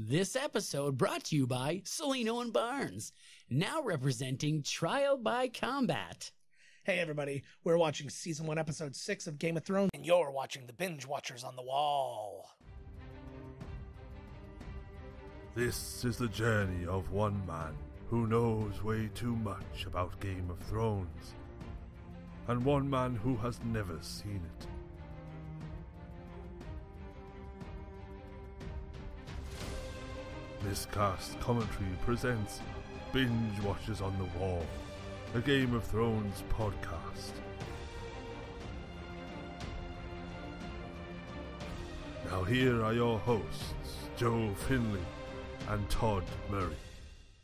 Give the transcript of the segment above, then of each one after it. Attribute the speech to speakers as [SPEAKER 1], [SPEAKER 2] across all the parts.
[SPEAKER 1] This episode brought to you by Solino and Barnes, now representing Trial by Combat.
[SPEAKER 2] Hey everybody, we're watching Season 1, Episode 6 of Game of Thrones, and you're watching the Binge Watchers on the Wall.
[SPEAKER 3] This is the journey of one man who knows way too much about Game of Thrones, and one man who has never seen it. Miscast Commentary presents Binge Watchers on the Wall, a Game of Thrones podcast. Now here are your hosts, Joe Finley and Todd Murray.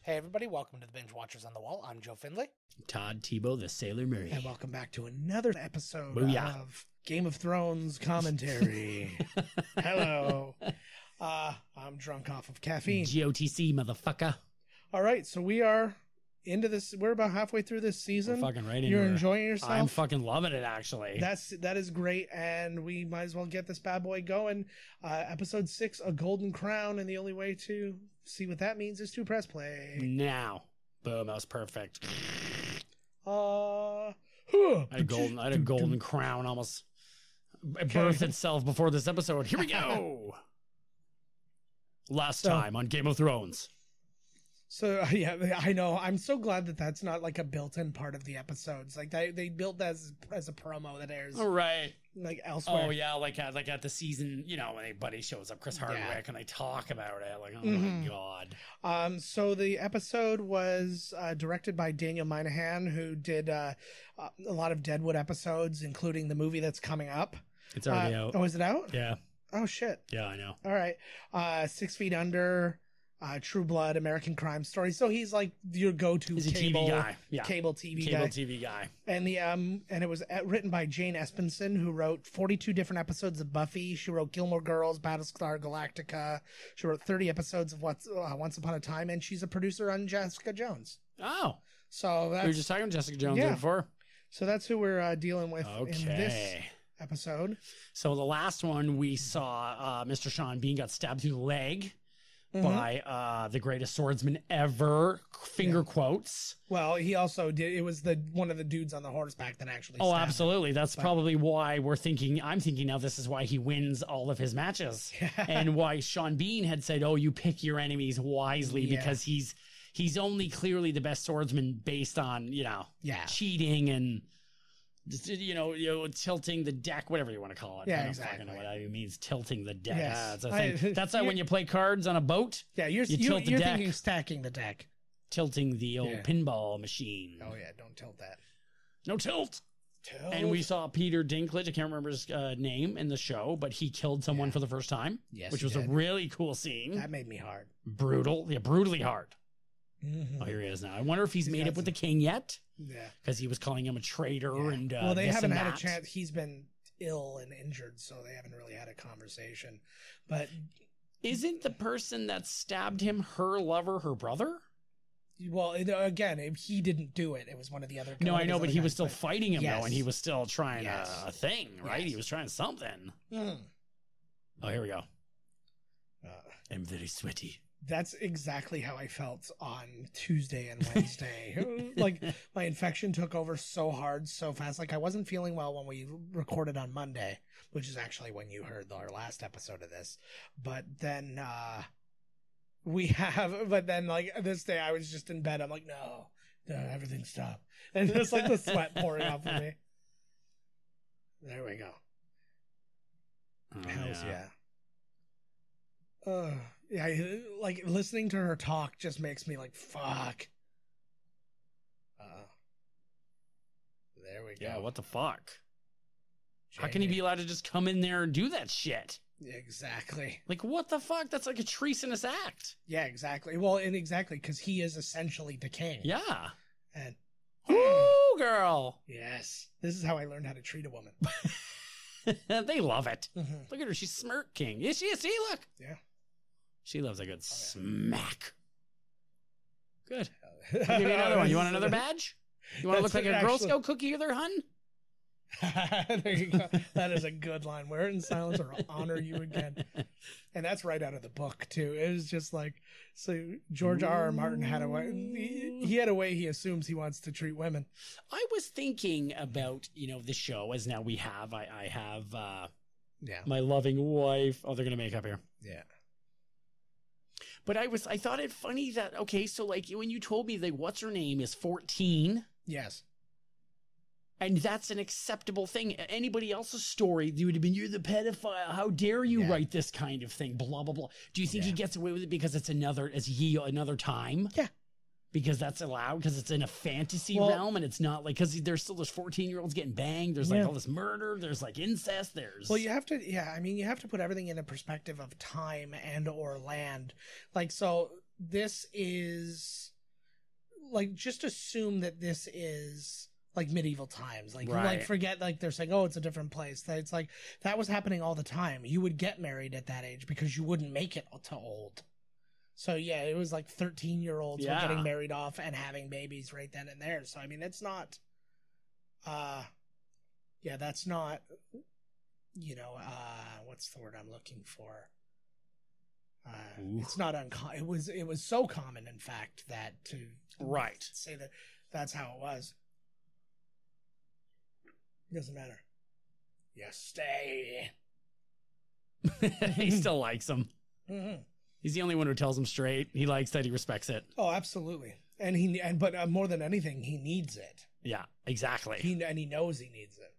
[SPEAKER 2] Hey everybody, welcome to the Binge Watchers on the Wall. I'm Joe Finley.
[SPEAKER 1] Todd Tebow, the Sailor Murray.
[SPEAKER 2] And welcome back to another episode
[SPEAKER 1] Booyah.
[SPEAKER 2] of Game of Thrones commentary. Hello. I'm drunk off of caffeine.
[SPEAKER 1] GOTC, motherfucker.
[SPEAKER 2] All right, so we are into this. We're about halfway through this season.
[SPEAKER 1] We're fucking right into
[SPEAKER 2] You're
[SPEAKER 1] it.
[SPEAKER 2] enjoying yourself?
[SPEAKER 1] I'm fucking loving it, actually.
[SPEAKER 2] That is great, and we might as well get this bad boy going. Episode 6, A Golden Crown, and the only way to see what that means is to press play.
[SPEAKER 1] Now. Boom, that was perfect.
[SPEAKER 2] I
[SPEAKER 1] I had a golden crown almost birth itself before this episode. Here we go. Last time on Game of Thrones.
[SPEAKER 2] So, yeah, I know. I'm so glad that that's not like a built-in part of the episodes. Like, they built that as a promo that airs
[SPEAKER 1] All right.
[SPEAKER 2] like elsewhere.
[SPEAKER 1] Oh, yeah, like at the season, you know, when anybody shows up, Chris Hardwick, and they talk about it. Like, oh, my God.
[SPEAKER 2] So the episode was directed by Daniel Minahan, who did a lot of Deadwood episodes, including the movie that's coming up.
[SPEAKER 1] It's already out.
[SPEAKER 2] Oh, is it out?
[SPEAKER 1] Yeah.
[SPEAKER 2] Oh, shit.
[SPEAKER 1] Yeah, I know.
[SPEAKER 2] All right. 6 Feet Under, True Blood, American Crime Story. So he's like your go-to
[SPEAKER 1] He's a
[SPEAKER 2] cable
[SPEAKER 1] TV guy. Yeah.
[SPEAKER 2] Cable TV
[SPEAKER 1] Cable
[SPEAKER 2] guy.
[SPEAKER 1] TV guy.
[SPEAKER 2] And and it was written by Jane Espenson, who wrote 42 different episodes of Buffy. She wrote Gilmore Girls, Battlestar Galactica. She wrote 30 episodes of Once Upon a Time, and she's a producer on Jessica Jones.
[SPEAKER 1] Oh.
[SPEAKER 2] So
[SPEAKER 1] We were just talking to Jessica Jones
[SPEAKER 2] Yeah.
[SPEAKER 1] before.
[SPEAKER 2] So that's who we're dealing with in this
[SPEAKER 1] Okay.
[SPEAKER 2] episode.
[SPEAKER 1] So the last one we saw, Mr. Sean Bean got stabbed through the leg by the greatest swordsman ever, finger quotes.
[SPEAKER 2] Well, he also did. It was one of the dudes on the horseback that actually.
[SPEAKER 1] Oh,
[SPEAKER 2] stabbed him.
[SPEAKER 1] absolutely. That's probably why I'm thinking now this is why he wins all of his matches. And why Sean Bean had said, oh, you pick your enemies wisely because he's only clearly the best swordsman based on, cheating and, tilting the deck, whatever you want to call it.
[SPEAKER 2] Yeah,
[SPEAKER 1] I don't
[SPEAKER 2] exactly.
[SPEAKER 1] fucking know what that means, tilting the deck.
[SPEAKER 2] Yes.
[SPEAKER 1] That's a thing. That's like when you play cards on a boat.
[SPEAKER 2] Yeah, you're
[SPEAKER 1] tilt the deck.
[SPEAKER 2] thinking stacking the deck.
[SPEAKER 1] Tilting the old pinball machine.
[SPEAKER 2] Oh yeah, don't tilt that.
[SPEAKER 1] No tilt. And we saw Peter Dinklage, I can't remember his name in the show, but he killed someone for the first time.
[SPEAKER 2] Yes,
[SPEAKER 1] which
[SPEAKER 2] he
[SPEAKER 1] was
[SPEAKER 2] did.
[SPEAKER 1] a really cool scene.
[SPEAKER 2] That made me hard.
[SPEAKER 1] Brutal. Yeah, brutally hard. Oh, here he is now. I wonder if he's made up with the king yet.
[SPEAKER 2] Yeah.
[SPEAKER 1] Because he was calling him a traitor and
[SPEAKER 2] well, they
[SPEAKER 1] this
[SPEAKER 2] haven't
[SPEAKER 1] and
[SPEAKER 2] had a
[SPEAKER 1] that.
[SPEAKER 2] chance. He's been ill and injured, so they haven't really had a conversation. But
[SPEAKER 1] Isn't the person that stabbed him her lover, her brother?
[SPEAKER 2] well, again, he didn't do it. It was one of the other.
[SPEAKER 1] No, I know, but he was still
[SPEAKER 2] fighting.
[SPEAKER 1] fighting him,
[SPEAKER 2] Yes.
[SPEAKER 1] though, and he was still trying
[SPEAKER 2] Yes.
[SPEAKER 1] a thing, right?
[SPEAKER 2] Yes.
[SPEAKER 1] He was trying something. Oh, here we go. I'm very sweaty.
[SPEAKER 2] That's exactly how I felt on Tuesday and Wednesday. Like, my infection took over so hard, so fast. Like, I wasn't feeling well when we recorded on Monday, which is actually when you heard our last episode of this. But then, like, this day I was just in bed. I'm like, no, everything stop. And just like the sweat pouring off of me. There we go.
[SPEAKER 1] Oh,
[SPEAKER 2] Hells yeah. Yeah, like listening to her talk just makes me like, fuck. There we go.
[SPEAKER 1] Yeah, what the fuck? How can he be allowed to just come in there and do that shit?
[SPEAKER 2] Exactly.
[SPEAKER 1] Like, what the fuck? That's like a treasonous act.
[SPEAKER 2] Yeah, exactly. Well, and exactly, because he is essentially the king.
[SPEAKER 1] Yeah.
[SPEAKER 2] And
[SPEAKER 1] Ooh, girl.
[SPEAKER 2] yes, this is how I learned how to treat a woman.
[SPEAKER 1] They love it. Look at her. She's smirking. Is she? See, look.
[SPEAKER 2] Yeah.
[SPEAKER 1] She loves a good smack. Good. I'll give you another one. You want another badge? You want to look like a Girl Scout cookie there, hun?
[SPEAKER 2] There you go. That is a good line. Wear it in silence or I'll honor you again. And that's right out of the book too. It was just like, so George R. R. Martin had a way. He had a way he assumes he wants to treat women.
[SPEAKER 1] I was thinking about, the show as now we have, I have, my loving wife. Oh, they're going to make up here.
[SPEAKER 2] Yeah.
[SPEAKER 1] But I thought it funny that, okay, so like when you told me that what's her name is 14.
[SPEAKER 2] Yes.
[SPEAKER 1] And that's an acceptable thing. Anybody else's story, they would have been, you're the pedophile. How dare you write this kind of thing? Blah, blah, blah. Do you think he gets away with it because it's another time?
[SPEAKER 2] Yeah.
[SPEAKER 1] Because that's allowed? Because it's in a fantasy realm and it's not like, because there's 14-year-olds getting banged. There's like all this murder. There's like incest.
[SPEAKER 2] Well, you have to, you have to put everything in a perspective of time and or land. Like, so this is like, just assume that this is like medieval times. Like, like forget, like they're saying, oh, it's a different place. It's like, that was happening all the time. You would get married at that age because you wouldn't make it to old. So, yeah, it was like 13-year-olds were getting married off and having babies right then and there. So, I mean, it's not, that's not, what's the word I'm looking for? It's not uncommon. It was so common, in fact, that to say that that's how it was. Doesn't matter. You stay.
[SPEAKER 1] He still likes him.
[SPEAKER 2] Mm-hmm.
[SPEAKER 1] He's the only one who tells him straight. He likes that. He respects it.
[SPEAKER 2] Oh, absolutely. But more than anything, he needs it.
[SPEAKER 1] Yeah, exactly.
[SPEAKER 2] He knows he needs it.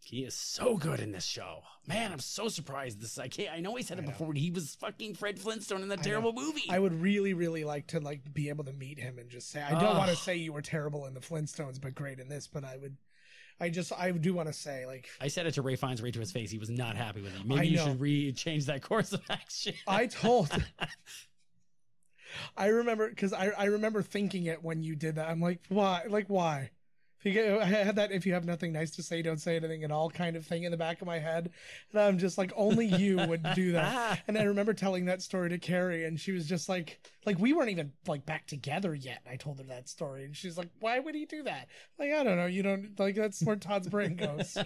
[SPEAKER 1] He is so good in this show. Man, I'm so surprised. I know he said it before, but he was fucking Fred Flintstone in that terrible movie.
[SPEAKER 2] I would really, really like to be able to meet him and just say, I don't want to say you were terrible in the Flintstones, but great in this, but I do want to say, like,
[SPEAKER 1] I said it to Ray Fiennes right to his face. He was not happy with it. Maybe you should change that course of action.
[SPEAKER 2] I remember thinking it when you did that. I'm like, why? Like, why? I had that if you have nothing nice to say, don't say anything at all kind of thing in the back of my head. And I'm just like, only you would do that. And I remember telling that story to Carrie and she was just like we weren't even like back together yet. I told her that story and she's like, why would he do that? Like, I don't know. You don't like, that's where Todd's brain goes.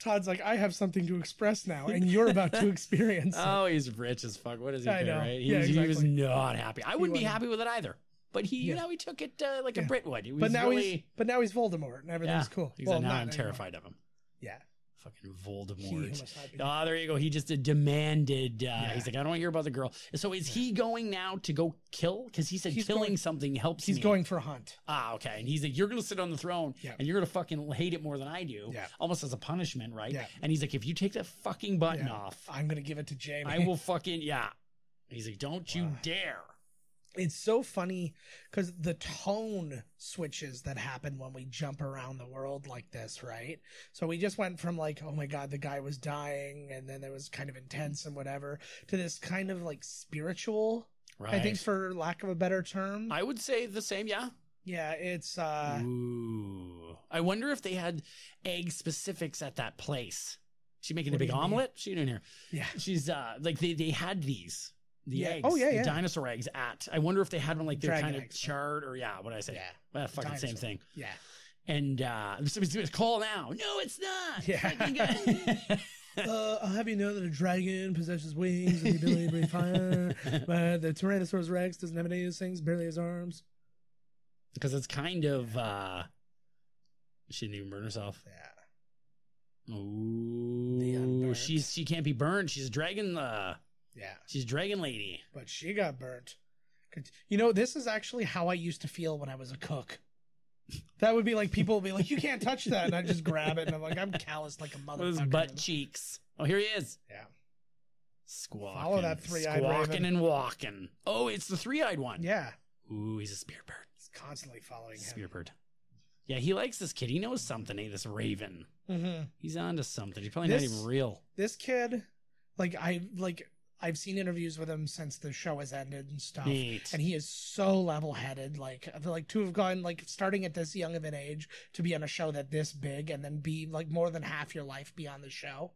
[SPEAKER 2] Todd's like, I have something to express now and you're about to experience it.
[SPEAKER 1] Oh, he's rich as fuck. What does he
[SPEAKER 2] I
[SPEAKER 1] care,
[SPEAKER 2] know.
[SPEAKER 1] right?
[SPEAKER 2] Exactly.
[SPEAKER 1] He was not happy. I wouldn't be happy with it either. But he took it like a Brit would.
[SPEAKER 2] But now he's Voldemort and everything's cool.
[SPEAKER 1] Well, now I'm terrified of him.
[SPEAKER 2] Yeah.
[SPEAKER 1] Fucking Voldemort. Oh, there you go. He just demanded. He's like, I don't want to hear about the girl. So is he going now to go kill? Because he said killing something helps me.
[SPEAKER 2] He's going for a hunt.
[SPEAKER 1] Ah, okay. And he's like, you're going to sit on the throne and you're going to fucking hate it more than I do.
[SPEAKER 2] Yeah.
[SPEAKER 1] Almost as a punishment, right?
[SPEAKER 2] Yeah.
[SPEAKER 1] And he's like, if you take that fucking button off,
[SPEAKER 2] I'm going to give it to Jamie.
[SPEAKER 1] I will fucking, He's like, don't you dare.
[SPEAKER 2] It's so funny because the tone switches that happen when we jump around the world like this, right? So we just went from like, oh my God, the guy was dying and then it was kind of intense and whatever to this kind of like spiritual, right. I think for lack of a better term.
[SPEAKER 1] I would say the same, yeah.
[SPEAKER 2] Yeah, it's...
[SPEAKER 1] Ooh. I wonder if they had egg specifics at that place. She making a big omelet? She doing here?
[SPEAKER 2] Yeah.
[SPEAKER 1] She's like, they had these. The eggs, the dinosaur eggs I wonder if they had one like they're kind of charred or what did I say?
[SPEAKER 2] Yeah.
[SPEAKER 1] Well, fucking dinosaur. Same thing.
[SPEAKER 2] Yeah.
[SPEAKER 1] And it's call now. No, it's not.
[SPEAKER 2] Yeah. I'll have you know that a dragon possesses wings and the ability to breathe fire, but the Tyrannosaurus Rex doesn't have any of those things, barely has arms.
[SPEAKER 1] Because it's kind of she didn't even burn herself.
[SPEAKER 2] Yeah.
[SPEAKER 1] Ooh, she can't be burned. She's a dragon.
[SPEAKER 2] Yeah.
[SPEAKER 1] She's dragon lady.
[SPEAKER 2] But she got burnt. You know, this is actually how I used to feel when I was a cook. That would be like, people would be like, you can't touch that. And I just grab it. And I'm like, I'm calloused like a motherfucker.
[SPEAKER 1] With his butt cheeks. Oh, here he is.
[SPEAKER 2] Yeah.
[SPEAKER 1] Squawking.
[SPEAKER 2] Follow that three-eyed
[SPEAKER 1] Squawking
[SPEAKER 2] raven.
[SPEAKER 1] And walking. Oh, it's the three-eyed one.
[SPEAKER 2] Yeah.
[SPEAKER 1] Ooh, he's a spear bird.
[SPEAKER 2] He's constantly following him.
[SPEAKER 1] Spear bird. Yeah, he likes this kid. He knows something, this raven.
[SPEAKER 2] Mm-hmm.
[SPEAKER 1] He's onto something. He's probably not even real.
[SPEAKER 2] This kid, I've seen interviews with him since the show has ended and stuff.
[SPEAKER 1] Neat.
[SPEAKER 2] And he is so level-headed. Like, I feel like to have gone, like, starting at this young of an age to be on a show that this big and then be, like, more than half your life be on the show.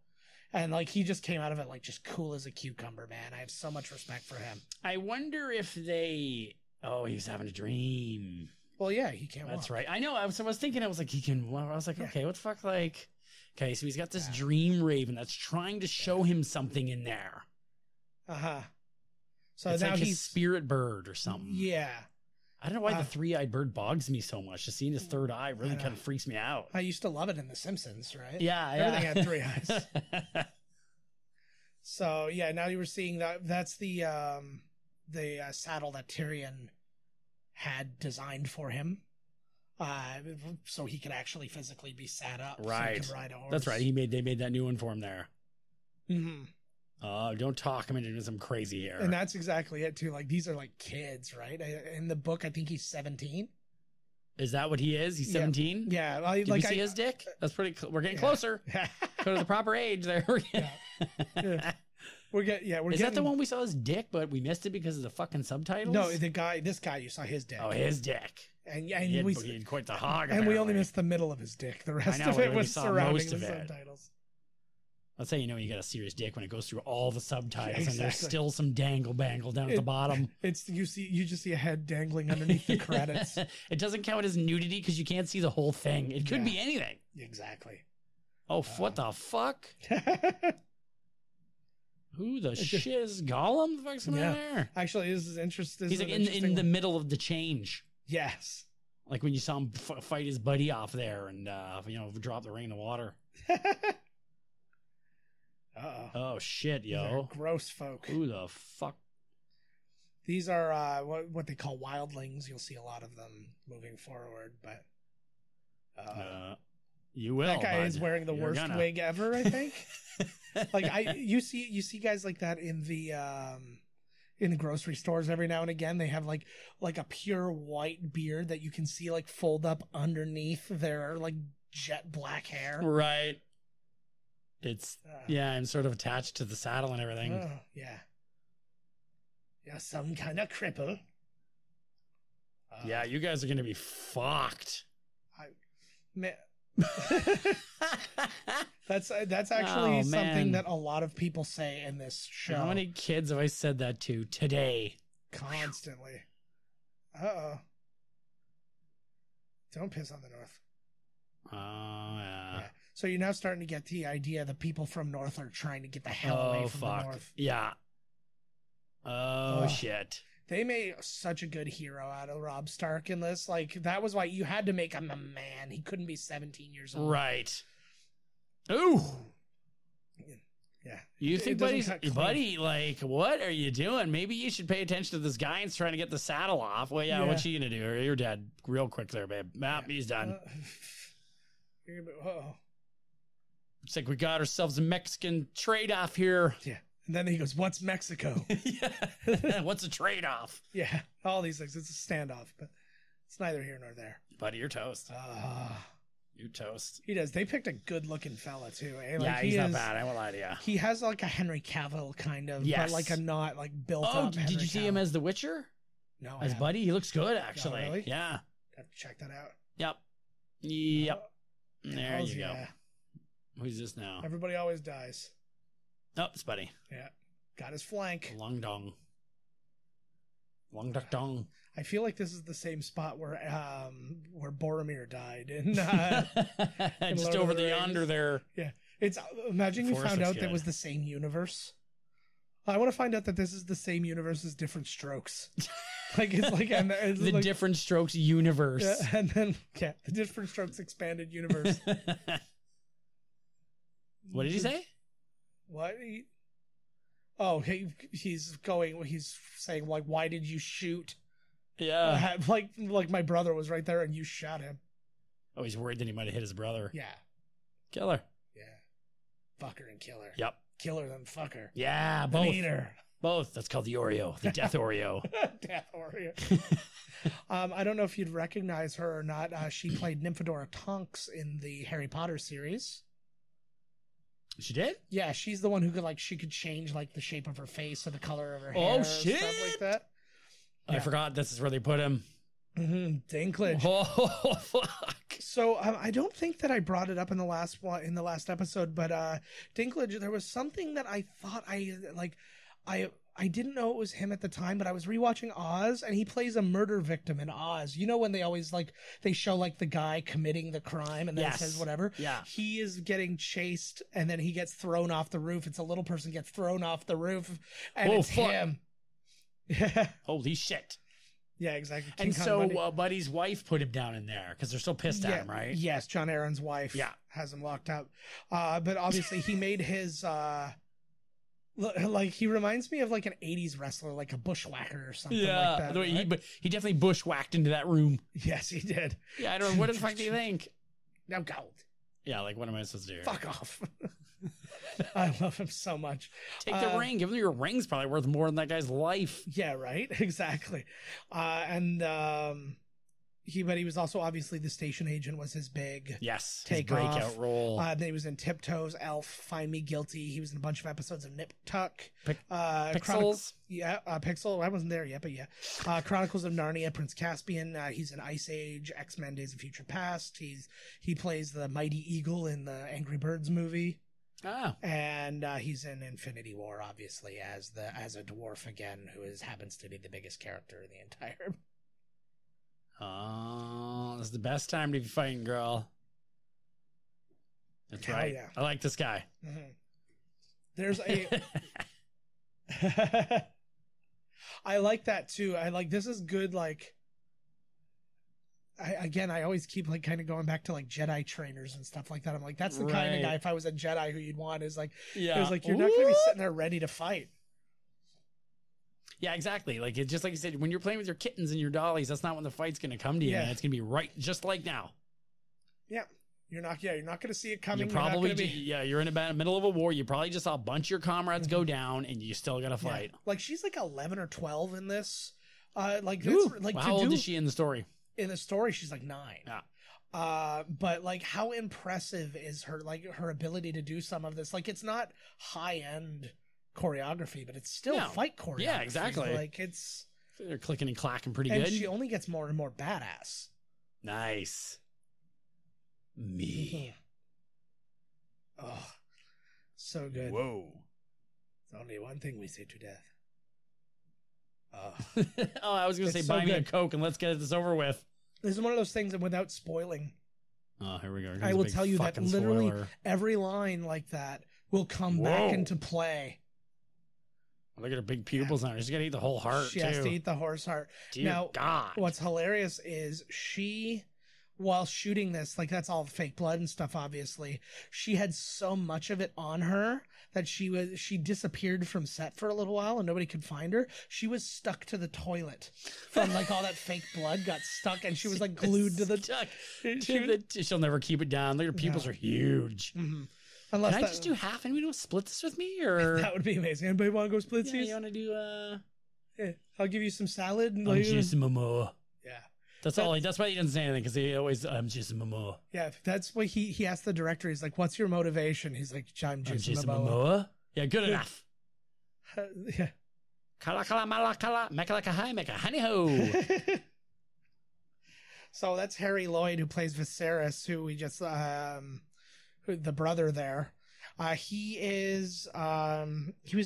[SPEAKER 2] And, like, he just came out of it, like, just cool as a cucumber, man. I have so much respect for him.
[SPEAKER 1] I wonder if they... Oh, he was having a dream.
[SPEAKER 2] Well, yeah, he can't walk.
[SPEAKER 1] That's right. I know. I was thinking, I was like, he can. Well, I was like, okay, what the fuck? Like, okay, so he's got this dream raven that's trying to show him something in there.
[SPEAKER 2] So
[SPEAKER 1] it's
[SPEAKER 2] now
[SPEAKER 1] like
[SPEAKER 2] he's
[SPEAKER 1] his spirit bird or something.
[SPEAKER 2] Yeah.
[SPEAKER 1] I don't know why the three-eyed bird bugs me so much. Just seeing his third eye really kind of freaks me out.
[SPEAKER 2] I used to love it in The Simpsons, right?
[SPEAKER 1] Yeah,
[SPEAKER 2] Everything had three eyes. So yeah, now you were seeing that. That's the saddle that Tyrion had designed for him, so he could actually physically be sat up.
[SPEAKER 1] Right.
[SPEAKER 2] So he can ride a horse.
[SPEAKER 1] That's right. They made that new one for him there.
[SPEAKER 2] Mm-hmm.
[SPEAKER 1] Don't talk him into some crazy here.
[SPEAKER 2] And that's exactly it too. Like these are like kids, right? In the book, I think he's 17.
[SPEAKER 1] Is that what he is? He's 17?
[SPEAKER 2] Yeah.
[SPEAKER 1] Did we see his dick? That's pretty. We're getting closer. Go to the proper age there.
[SPEAKER 2] We're getting.
[SPEAKER 1] Is that the one we saw his dick, but we missed it because of the fucking subtitles?
[SPEAKER 2] No, this guy, you saw his dick.
[SPEAKER 1] Oh, his dick.
[SPEAKER 2] And
[SPEAKER 1] he had quite the hog.
[SPEAKER 2] And we only missed the middle of his dick. The rest of it was surrounding the subtitles.
[SPEAKER 1] That's how you know you got a serious dick when it goes through all the subtitles and there's still some dangle bangle down at the bottom.
[SPEAKER 2] You just see a head dangling underneath the credits.
[SPEAKER 1] It doesn't count as nudity because you can't see the whole thing. It could be anything.
[SPEAKER 2] Exactly.
[SPEAKER 1] Oh, what the fuck? Who the shiz? Gollum? The fuck's going on there?
[SPEAKER 2] Actually, this is interesting.
[SPEAKER 1] He's like in the middle of the change.
[SPEAKER 2] Yes.
[SPEAKER 1] Like when you saw him fight his buddy off there and, drop the ring in the water. Oh shit, yo!
[SPEAKER 2] Gross folk.
[SPEAKER 1] Who the fuck?
[SPEAKER 2] These are what they call wildlings. You'll see a lot of them moving forward, but
[SPEAKER 1] you will.
[SPEAKER 2] That guy is wearing the worst wig ever. I think. You see guys like that in the grocery stores every now and again. They have like a pure white beard that you can see like fold up underneath their like jet black hair.
[SPEAKER 1] Right. It's and sort of attached to the saddle and everything.
[SPEAKER 2] Yeah, some kind of cripple.
[SPEAKER 1] Yeah, you guys are gonna be fucked.
[SPEAKER 2] That's actually something that a lot of people say in this show.
[SPEAKER 1] How many kids have I said that to today?
[SPEAKER 2] Constantly. Don't piss on the North.
[SPEAKER 1] Oh yeah.
[SPEAKER 2] So you're now starting to get the idea that people from North are trying to get the hell away from the North.
[SPEAKER 1] Yeah. Oh, shit.
[SPEAKER 2] They made such a good hero out of Robb Stark in this. Like, that was why you had to make him a man. He couldn't be 17 years old.
[SPEAKER 1] Right. Ooh.
[SPEAKER 2] Yeah.
[SPEAKER 1] You think buddy, like, what are you doing? Maybe you should pay attention to this guy and trying to get the saddle off. Well, yeah. What's she going to do? You're dead real quick there, babe. He's done. It's like we got ourselves a Mexican trade-off here.
[SPEAKER 2] Yeah. And then he goes, what's Mexico?
[SPEAKER 1] Yeah. What's a trade-off?
[SPEAKER 2] Yeah. All these things. It's a standoff, but it's neither here nor there.
[SPEAKER 1] Buddy, you're toast. You toast.
[SPEAKER 2] He does. They picked a good-looking fella, too. Eh?
[SPEAKER 1] Like, he's not bad. I won't lie to you.
[SPEAKER 2] He has like a Henry Cavill kind of, but like a not like built-up
[SPEAKER 1] did you see him as the Witcher?
[SPEAKER 2] No.
[SPEAKER 1] As Buddy? He looks good, actually.
[SPEAKER 2] Oh, really?
[SPEAKER 1] Yeah.
[SPEAKER 2] Have to check that out.
[SPEAKER 1] Yep. There you go. Who's this now?
[SPEAKER 2] Everybody always dies.
[SPEAKER 1] Oh, it's Buddy.
[SPEAKER 2] Yeah. Got his flank.
[SPEAKER 1] Long dong. Long duck dong.
[SPEAKER 2] I feel like this is the same spot where Boromir died. In
[SPEAKER 1] just over the yonder there.
[SPEAKER 2] Yeah. Imagine you found out that was the same universe. I want to find out that this is the same universe as Different Strokes.
[SPEAKER 1] The Different Strokes universe.
[SPEAKER 2] Yeah, and then the Different Strokes expanded universe.
[SPEAKER 1] What did he say?
[SPEAKER 2] What? He's saying like, why did you shoot?
[SPEAKER 1] Yeah.
[SPEAKER 2] Like my brother was right there and you shot him.
[SPEAKER 1] Oh, he's worried that he might have hit his brother.
[SPEAKER 2] Yeah.
[SPEAKER 1] Killer.
[SPEAKER 2] Yeah. Fucker and killer.
[SPEAKER 1] Yep.
[SPEAKER 2] Killer than fucker.
[SPEAKER 1] Yeah, both.
[SPEAKER 2] Meaner.
[SPEAKER 1] Both. That's called the Oreo. The Death Oreo.
[SPEAKER 2] Death Oreo. I don't know if you'd recognize her or not. She played Nymphadora Tonks in the Harry Potter series.
[SPEAKER 1] She did?
[SPEAKER 2] Yeah, she's the one who could change like the shape of her face or the color of her hair.
[SPEAKER 1] Oh shit!
[SPEAKER 2] Stuff like that.
[SPEAKER 1] I forgot this is where they put him.
[SPEAKER 2] Mm-hmm. Dinklage.
[SPEAKER 1] Oh fuck!
[SPEAKER 2] So I don't think that I brought it up in the last episode, but Dinklage. There was something that I thought I I didn't know it was him at the time, but I was rewatching Oz, and he plays a murder victim in Oz. You know when they always they show the guy committing the crime, and then it says whatever.
[SPEAKER 1] Yeah,
[SPEAKER 2] he is getting chased, and then he gets thrown off the roof. It's a little person gets thrown off the roof, and it's him. Yeah.
[SPEAKER 1] Holy shit.
[SPEAKER 2] Yeah, exactly.
[SPEAKER 1] And so Buddy's wife put him down in there because they're so pissed at him, right?
[SPEAKER 2] Yes, John Aaron's wife. Has him locked up. But obviously he made his. He reminds me of an 80s wrestler, like a bushwhacker or something like that.
[SPEAKER 1] Right? He definitely bushwhacked into that room.
[SPEAKER 2] Yes, he did.
[SPEAKER 1] Yeah, I don't know. What the fuck do you think?
[SPEAKER 2] Now gold.
[SPEAKER 1] Yeah, what am I supposed to do?
[SPEAKER 2] Fuck off. I love him so much.
[SPEAKER 1] Take the ring. Give him your ring's probably worth more than that guy's life.
[SPEAKER 2] Yeah, right? Exactly. He was also obviously the station agent was his big
[SPEAKER 1] breakout role.
[SPEAKER 2] Then he was in Tiptoes, Elf, Find Me Guilty. He was in a bunch of episodes of Nip Tuck.
[SPEAKER 1] Pixels.
[SPEAKER 2] Pixel. I wasn't there yet, but yeah. Chronicles of Narnia, Prince Caspian. He's in Ice Age, X-Men Days of Future Past. He plays the Mighty Eagle in the Angry Birds movie.
[SPEAKER 1] Ah.
[SPEAKER 2] And he's in Infinity War, obviously, as a dwarf again, who happens to be the biggest character in the entire.
[SPEAKER 1] Oh, this is the best time to be fighting, girl. That's right. Yeah. I like this guy.
[SPEAKER 2] Mm-hmm. There's I like that too. This is good. I always keep kind of going back to Jedi trainers and stuff like that. I'm that's the kind of guy, if I was a Jedi, who you'd want is you're not going to be sitting there ready to fight.
[SPEAKER 1] Yeah, exactly. It's just like you said, when you're playing with your kittens and your dollies, that's not when the fight's going to come to you. Man. It's going to be right, just like now.
[SPEAKER 2] Yeah, you're not going to see it coming.
[SPEAKER 1] You're in the middle of a war. You probably just saw a bunch of your comrades go down, and you still got to fight.
[SPEAKER 2] Yeah. She's 11 or 12 in this.
[SPEAKER 1] How old is she in the story?
[SPEAKER 2] In the story, she's 9.
[SPEAKER 1] Yeah.
[SPEAKER 2] But how impressive is her ability to do some of this? It's not high end choreography, but it's still fight choreography.
[SPEAKER 1] Yeah, exactly. They're clicking and clacking pretty good.
[SPEAKER 2] And she only gets more and more badass.
[SPEAKER 1] Nice. Me.
[SPEAKER 2] Oh, so good.
[SPEAKER 1] Whoa.
[SPEAKER 2] It's only one thing we say to death.
[SPEAKER 1] I was going to say, buy me a Coke and let's get this over with.
[SPEAKER 2] This is one of those things that without spoiling.
[SPEAKER 1] Oh, here we go.
[SPEAKER 2] I will tell you that literally every line like that will come back into play.
[SPEAKER 1] Look at her big pupils on her. She's got to eat the whole heart,
[SPEAKER 2] She has to eat the horse heart.
[SPEAKER 1] Dear God.
[SPEAKER 2] What's hilarious is while shooting this, that's all fake blood and stuff, obviously, she had so much of it on her that she disappeared from set for a little while and nobody could find her. She was stuck to the toilet from all that fake blood got stuck, and she was glued to the
[SPEAKER 1] She'll never keep it down. Look, her pupils are huge.
[SPEAKER 2] Mm-hmm.
[SPEAKER 1] Can I just do half and we don't split this with me? Or
[SPEAKER 2] that would be amazing. Anybody want to go split these?
[SPEAKER 1] You want to do
[SPEAKER 2] Yeah, I'll give you some salad.
[SPEAKER 1] I'm just a momo.
[SPEAKER 2] Yeah.
[SPEAKER 1] That's why he doesn't say anything, because he always, I'm just a momo.
[SPEAKER 2] Yeah, that's what he asked the director. He's like, what's your motivation? He's like, I'm just a
[SPEAKER 1] momo. Yeah, good enough.
[SPEAKER 2] Yeah.
[SPEAKER 1] Kala kala mala kala, meka like a high, meka honey ho.
[SPEAKER 2] So that's Harry Lloyd, who plays Viserys, who we just, the brother there. He was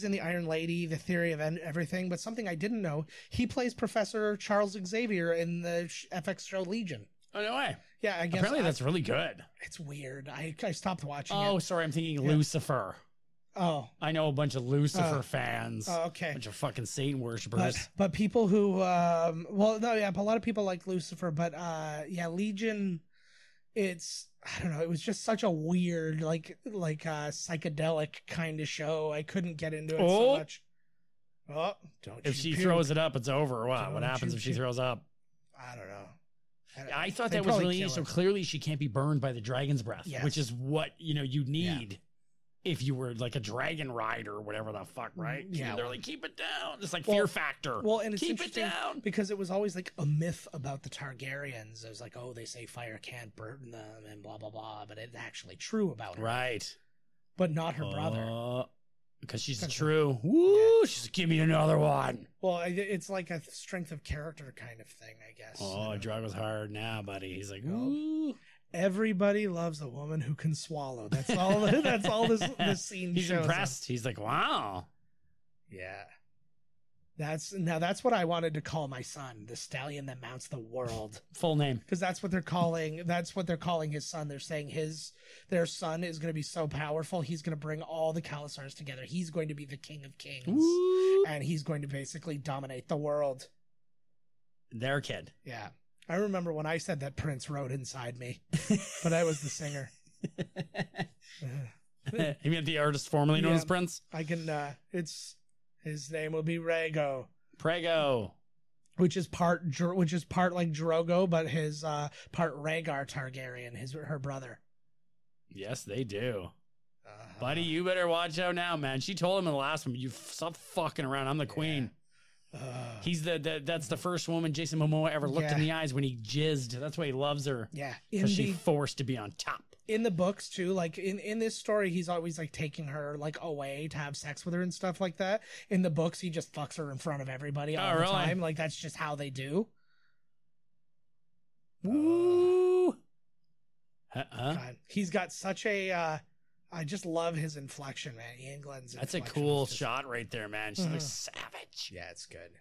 [SPEAKER 2] in The Iron Lady, The Theory of Everything, but something I didn't know, he plays Professor Charles Xavier in the FX show Legion.
[SPEAKER 1] Oh, no way.
[SPEAKER 2] Yeah, I guess.
[SPEAKER 1] Apparently that's really good.
[SPEAKER 2] It's weird. I stopped watching it.
[SPEAKER 1] Oh, sorry, I'm thinking Lucifer.
[SPEAKER 2] Oh.
[SPEAKER 1] I know a bunch of Lucifer fans.
[SPEAKER 2] Oh, okay.
[SPEAKER 1] A bunch of fucking Satan worshippers.
[SPEAKER 2] But people who, a lot of people like Lucifer, but Legion, I don't know, it was just such a weird, psychedelic kind of show. I couldn't get into it so much. Oh, don't
[SPEAKER 1] If she throws it up, it's over. Wow, what happens if she throws up?
[SPEAKER 2] I don't know.
[SPEAKER 1] I thought that was really interesting. So clearly she can't be burned by the dragon's breath, which is what, you need if you were a dragon rider or whatever the fuck, right?
[SPEAKER 2] Yeah.
[SPEAKER 1] They're keep it down. It's fear factor.
[SPEAKER 2] Well, and it's
[SPEAKER 1] keep it down.
[SPEAKER 2] Because it was always a myth about the Targaryens. It was they say fire can't burn them and blah, blah, blah. But it's actually true about her.
[SPEAKER 1] Right.
[SPEAKER 2] But not her brother.
[SPEAKER 1] Because she's true. Woo! She's give me another one.
[SPEAKER 2] Well, it's a strength of character kind of thing, I guess.
[SPEAKER 1] Oh, Drago's hard now, buddy. He's woo.
[SPEAKER 2] Everybody loves a woman who can swallow. That's all. That's all this scene.
[SPEAKER 1] He's impressed. He's wow.
[SPEAKER 2] Yeah. That's what I wanted to call my son, the stallion that mounts the world.
[SPEAKER 1] Full name.
[SPEAKER 2] Because that's what they're calling his son. They're saying their son is going to be so powerful, he's going to bring all the Khalasars together. He's going to be the king of kings.
[SPEAKER 1] Ooh.
[SPEAKER 2] And he's going to basically dominate the world.
[SPEAKER 1] Their kid.
[SPEAKER 2] Yeah. I remember when I said that Prince wrote inside me, but I was the singer.
[SPEAKER 1] You mean the artist formerly known as Prince?
[SPEAKER 2] I can, his name will be Rhaego.
[SPEAKER 1] Prego.
[SPEAKER 2] Which is part like Drogo, but his part Rhaegar Targaryen, her brother.
[SPEAKER 1] Yes, they do. Buddy, you better watch out now, man. She told him in the last one, you stop fucking around. I'm the queen. He's that's the first woman Jason Momoa ever looked in the eyes when he jizzed. That's why he loves her.
[SPEAKER 2] Yeah.
[SPEAKER 1] Because she's forced to be on top.
[SPEAKER 2] In the books too, like in this story, he's always like taking her like away to have sex with her and stuff like that. In the books, he just fucks her in front of everybody all the time. Like that's just how they do.
[SPEAKER 1] Woo!
[SPEAKER 2] God, he's got such a. I just love his inflection, man. Ian Glenn's
[SPEAKER 1] That's a cool shot right there, man. She looks savage.
[SPEAKER 2] Yeah, it's good.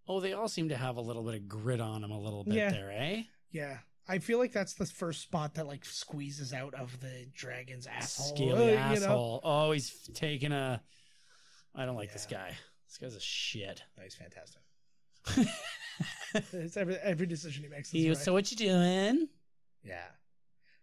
[SPEAKER 1] Oh, they all seem to have a little bit of grit on them a little bit there, eh?
[SPEAKER 2] Yeah. I feel like that's the first spot that like squeezes out of the dragon's asshole.
[SPEAKER 1] Scaly asshole. You know? Oh, he's taking a... I don't like this guy. This guy's a shit.
[SPEAKER 2] No, he's fantastic. It's every decision he makes is right.
[SPEAKER 1] So what you doing?
[SPEAKER 2] Yeah.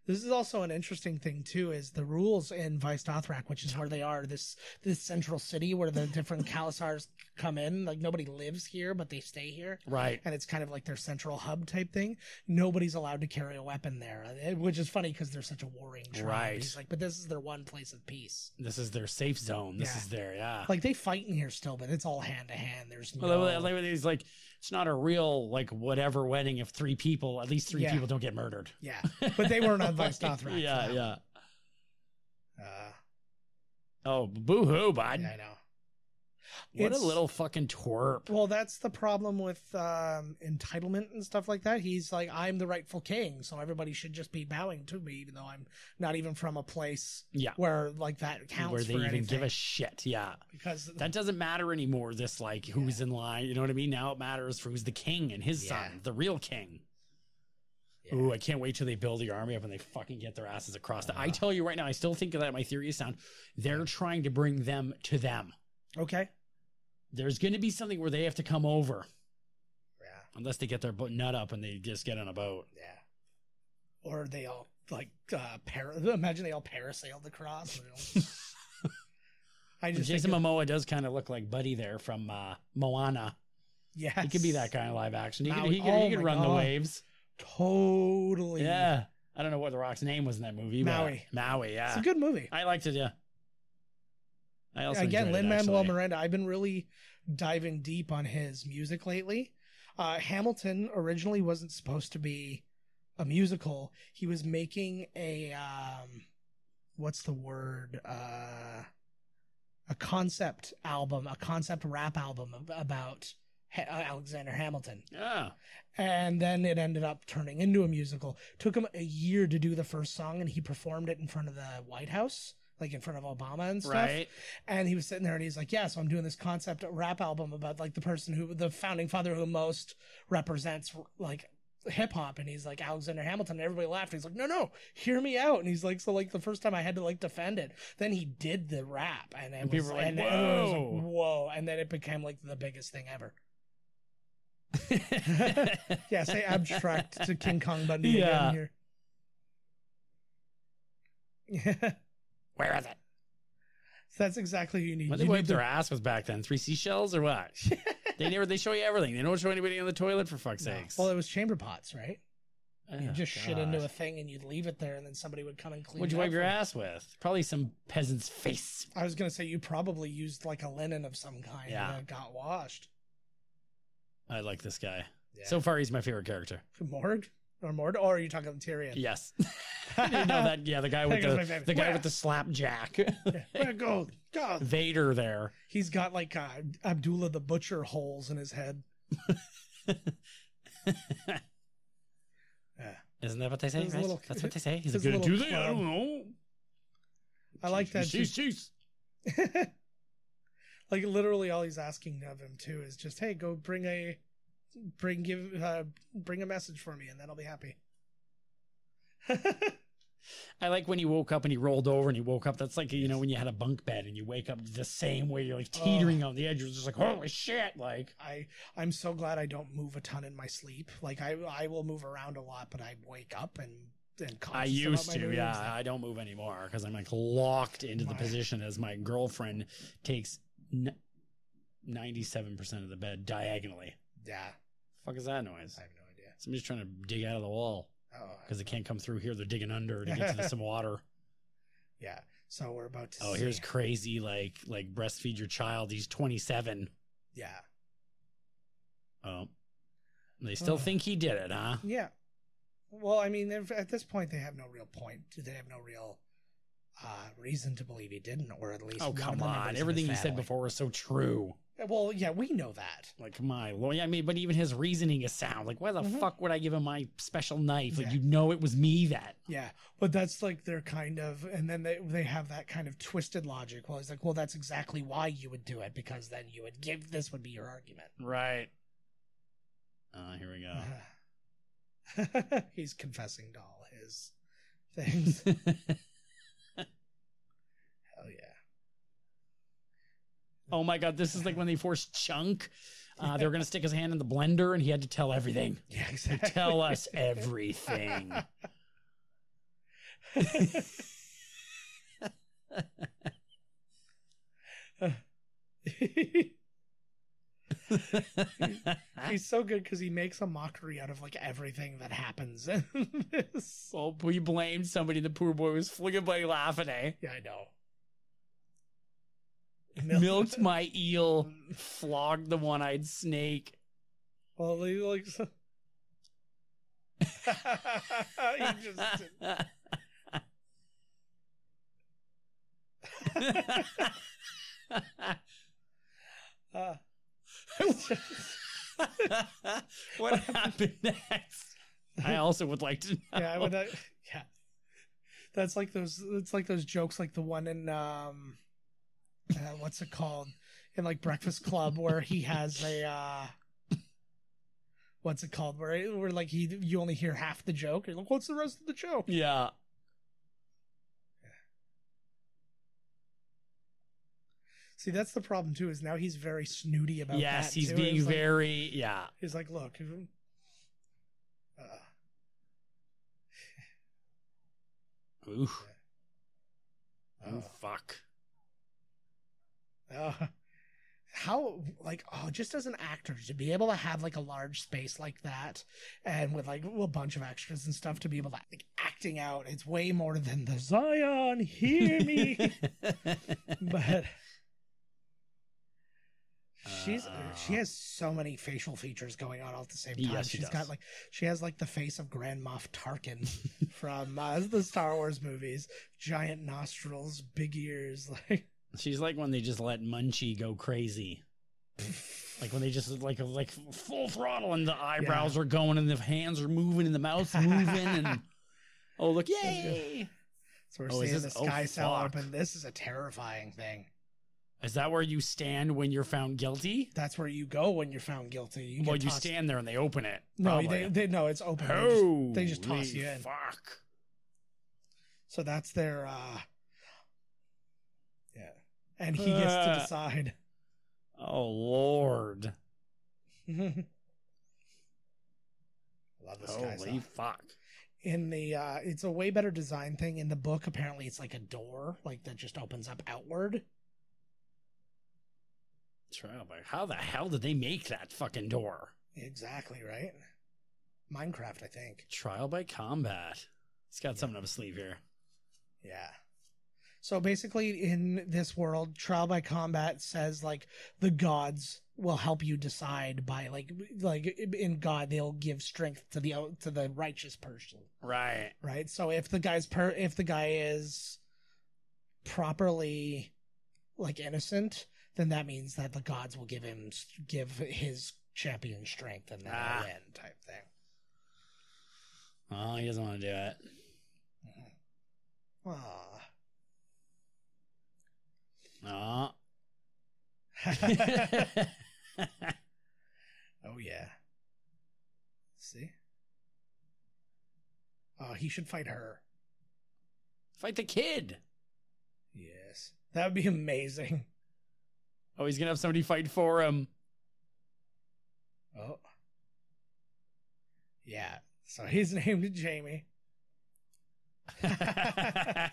[SPEAKER 2] This is also an interesting thing too, is the rules in Vice Dothrak, which is where they are, this central city where the different Khalasars come in. Like nobody lives here, but they stay here.
[SPEAKER 1] Right.
[SPEAKER 2] And it's kind of like their central hub type thing. Nobody's allowed to carry a weapon there, which is funny because they're such a warring tribe.
[SPEAKER 1] Right.
[SPEAKER 2] He's like, but this is their one place of peace.
[SPEAKER 1] This is their safe zone. This is their,
[SPEAKER 2] Like they fight in here still, but it's all hand to hand. There's no...
[SPEAKER 1] Well, he's like, it's not a real, like, whatever wedding if at least three people don't get murdered.
[SPEAKER 2] Yeah. But they weren't on Vice Dothrak.
[SPEAKER 1] Yeah. Oh, boo-hoo, bud.
[SPEAKER 2] Yeah, I know.
[SPEAKER 1] What a little fucking twerp.
[SPEAKER 2] Well, that's the problem with entitlement and stuff like that. He's like, I'm the rightful king, so everybody should just be bowing to me, even though I'm not even from a place where like that counts
[SPEAKER 1] where they
[SPEAKER 2] for
[SPEAKER 1] even
[SPEAKER 2] anything.
[SPEAKER 1] give a shit. Yeah.
[SPEAKER 2] Because
[SPEAKER 1] that doesn't matter anymore. This like who's in line. You know what I mean? Now it matters for who's the king and his son, the real king. Yeah. Ooh, I can't wait till they build the army up and they fucking get their asses across. I tell you right now, I still think that my theory is sound. They're trying to bring them to them.
[SPEAKER 2] Okay.
[SPEAKER 1] There's going to be something where they have to come over.
[SPEAKER 2] Yeah.
[SPEAKER 1] Unless they get their nut up and they just get on a boat.
[SPEAKER 2] Yeah. Or they all, like, imagine they all parasailed across.
[SPEAKER 1] Jason Momoa does kind of look like Buddy there from Moana.
[SPEAKER 2] Yeah.
[SPEAKER 1] He could be that kind of live action. He could run the waves.
[SPEAKER 2] Totally.
[SPEAKER 1] Yeah. I don't know what The Rock's name was in that movie.
[SPEAKER 2] Maui,
[SPEAKER 1] yeah.
[SPEAKER 2] It's a good movie.
[SPEAKER 1] I liked it, yeah. I also
[SPEAKER 2] again, Lin-Manuel Miranda, I've been really diving deep on his music lately. Hamilton originally wasn't supposed to be a musical. He was making a, what's the word? A concept album, a concept rap album about Alexander Hamilton.
[SPEAKER 1] Yeah.
[SPEAKER 2] And then it ended up turning into a musical. Took him a year to do the first song, and he performed it in front of the White House, like in front of Obama and stuff.
[SPEAKER 1] Right.
[SPEAKER 2] And he was sitting there and he's like, yeah, so I'm doing this concept rap album about like the founding father who most represents like hip hop. And he's like, Alexander Hamilton. And everybody laughed. He's like, no, hear me out. And he's like, so like the first time I had to like defend it, then he did the rap and
[SPEAKER 1] people were like, whoa.
[SPEAKER 2] Everyone was like, whoa. And then it became like the biggest thing ever. Yeah, say abstract to King Kong Bundy again here. Yeah.
[SPEAKER 1] Where is it?
[SPEAKER 2] So that's exactly what you need.
[SPEAKER 1] When they wiped their ass was back then? 3 seashells or what? They show you everything. They don't show anybody on the toilet for fuck's sakes.
[SPEAKER 2] Well, it was chamber pots, right? You just shit into a thing and you'd leave it there and then somebody would come and clean it.
[SPEAKER 1] What'd you wipe your ass with? Probably some peasant's face.
[SPEAKER 2] I was going to say you probably used like a linen of some kind and it got washed.
[SPEAKER 1] I like this guy. Yeah. So far, he's my favorite character.
[SPEAKER 2] Mord? Or are you talking Tyrion?
[SPEAKER 1] Yes. You know that? Yeah, the guy with the guy with the slapjack.
[SPEAKER 2] Where go?
[SPEAKER 1] Vader there.
[SPEAKER 2] He's got like Abdullah the Butcher holes in his head.
[SPEAKER 1] Isn't that what they say? Right? That's what they say. He's
[SPEAKER 2] going
[SPEAKER 1] to do that. I don't know.
[SPEAKER 2] I like that.
[SPEAKER 1] Jeez.
[SPEAKER 2] Like literally all he's asking of him too is just, hey, go bring a message for me and then I'll be happy.
[SPEAKER 1] I like when he woke up and he rolled over and he woke up. That's like, you know, when you had a bunk bed and you wake up the same way, you're like teetering on the edge. You're just like, holy shit. Like,
[SPEAKER 2] I'm so glad I don't move a ton in my sleep. Like I will move around a lot, but I wake up and
[SPEAKER 1] I used to, yeah. I don't move anymore because I'm like locked into the position as my girlfriend takes 97% of the bed diagonally.
[SPEAKER 2] Yeah.
[SPEAKER 1] Fuck is that noise?
[SPEAKER 2] I have no idea.
[SPEAKER 1] Somebody's trying to dig out of the wall. Because they can't come through here. They're digging under to get to some water.
[SPEAKER 2] Yeah. So we're about to
[SPEAKER 1] see. Here's crazy, like breastfeed your child. He's 27.
[SPEAKER 2] Yeah.
[SPEAKER 1] Oh. They still think he did it, huh?
[SPEAKER 2] Yeah. Well, I mean, at this point, they have no real point. They have no real reason to believe he didn't, or at least...
[SPEAKER 1] Oh, come on. Everything you said before was so true.
[SPEAKER 2] Well, yeah, we know that.
[SPEAKER 1] Like, my Lord. I mean, but even his reasoning is sound. Like, why the fuck would I give him my special knife? Like, you know it was me that...
[SPEAKER 2] Yeah, but that's like their kind of... And then they have that kind of twisted logic. Well, it's like, well, that's exactly why you would do it, because then you would give... This would be your argument.
[SPEAKER 1] Right. Here we go.
[SPEAKER 2] He's confessing to all his things. Hell yeah.
[SPEAKER 1] Oh my God, this is like when they forced Chunk. They were going to stick his hand in the blender and he had to tell everything.
[SPEAKER 2] Yeah, exactly.
[SPEAKER 1] Tell us everything.
[SPEAKER 2] He's so good because he makes a mockery out of like everything that happens in this.
[SPEAKER 1] Well, we blamed somebody. The poor boy was flinging by laughing, eh?
[SPEAKER 2] Yeah, I know.
[SPEAKER 1] Milked my eel, flogged the one-eyed snake.
[SPEAKER 2] Well, he like... he just...
[SPEAKER 1] What happened next? I also would like to know.
[SPEAKER 2] Yeah, I would. Yeah, that's like those. It's like those jokes, like the one in what's it called, in like Breakfast Club, where he has a what's it called, where like you only hear half the joke. You're like, what's the rest of the joke?
[SPEAKER 1] Yeah.
[SPEAKER 2] See, that's the problem too. Is now he's very snooty about that.
[SPEAKER 1] Yes, he's
[SPEAKER 2] too.
[SPEAKER 1] being very yeah.
[SPEAKER 2] He's like, look.
[SPEAKER 1] Ooh. Oh, fuck.
[SPEAKER 2] How, like, just as an actor, to be able to have, like, a large space like that, and with, like, a bunch of extras and stuff, to be able to, like, acting out, it's way more than the Zion, hear me! But... she has so many facial features going on all at the same time.
[SPEAKER 1] Yes,
[SPEAKER 2] She's got like, she has like the face of Grand Moff Tarkin from the Star Wars movies. Giant nostrils, big ears. Like,
[SPEAKER 1] she's like when they just let Munchie go crazy. Like when they just like full throttle and the eyebrows are going and the hands are moving and the mouth's moving and oh look, yay!
[SPEAKER 2] So we're seeing the sky cell open. This is a terrifying thing.
[SPEAKER 1] Is that where you stand when you're found guilty?
[SPEAKER 2] That's where you go when you're found guilty.
[SPEAKER 1] You stand there and they open it.
[SPEAKER 2] No, they no, it's open.
[SPEAKER 1] Oh,
[SPEAKER 2] they just toss you in.
[SPEAKER 1] Fuck.
[SPEAKER 2] So that's their, yeah. And he gets to decide.
[SPEAKER 1] Oh, Lord.
[SPEAKER 2] Love this guy.
[SPEAKER 1] Holy fuck.
[SPEAKER 2] In the, it's a way better design thing. In the book, apparently it's like a door, like that just opens up outward.
[SPEAKER 1] Trial by... How the hell did they make that fucking door?
[SPEAKER 2] Exactly, right? Minecraft, I think.
[SPEAKER 1] Trial by combat. It's got something up his sleeve here.
[SPEAKER 2] Yeah. So basically, in this world, trial by combat says, like, the gods will help you decide by, like in God, they'll give strength to the righteous person.
[SPEAKER 1] Right.
[SPEAKER 2] Right? So if the guy is properly, like, innocent... then that means that the gods will give his champion strength and then he'll win type thing.
[SPEAKER 1] Oh, he doesn't want to do it.
[SPEAKER 2] Oh, yeah. See? Oh, he should fight her.
[SPEAKER 1] Fight the kid.
[SPEAKER 2] Yes. That would be amazing.
[SPEAKER 1] Oh, he's going to have somebody fight for him.
[SPEAKER 2] Oh. Yeah. So he's named Jamie. Uh-oh.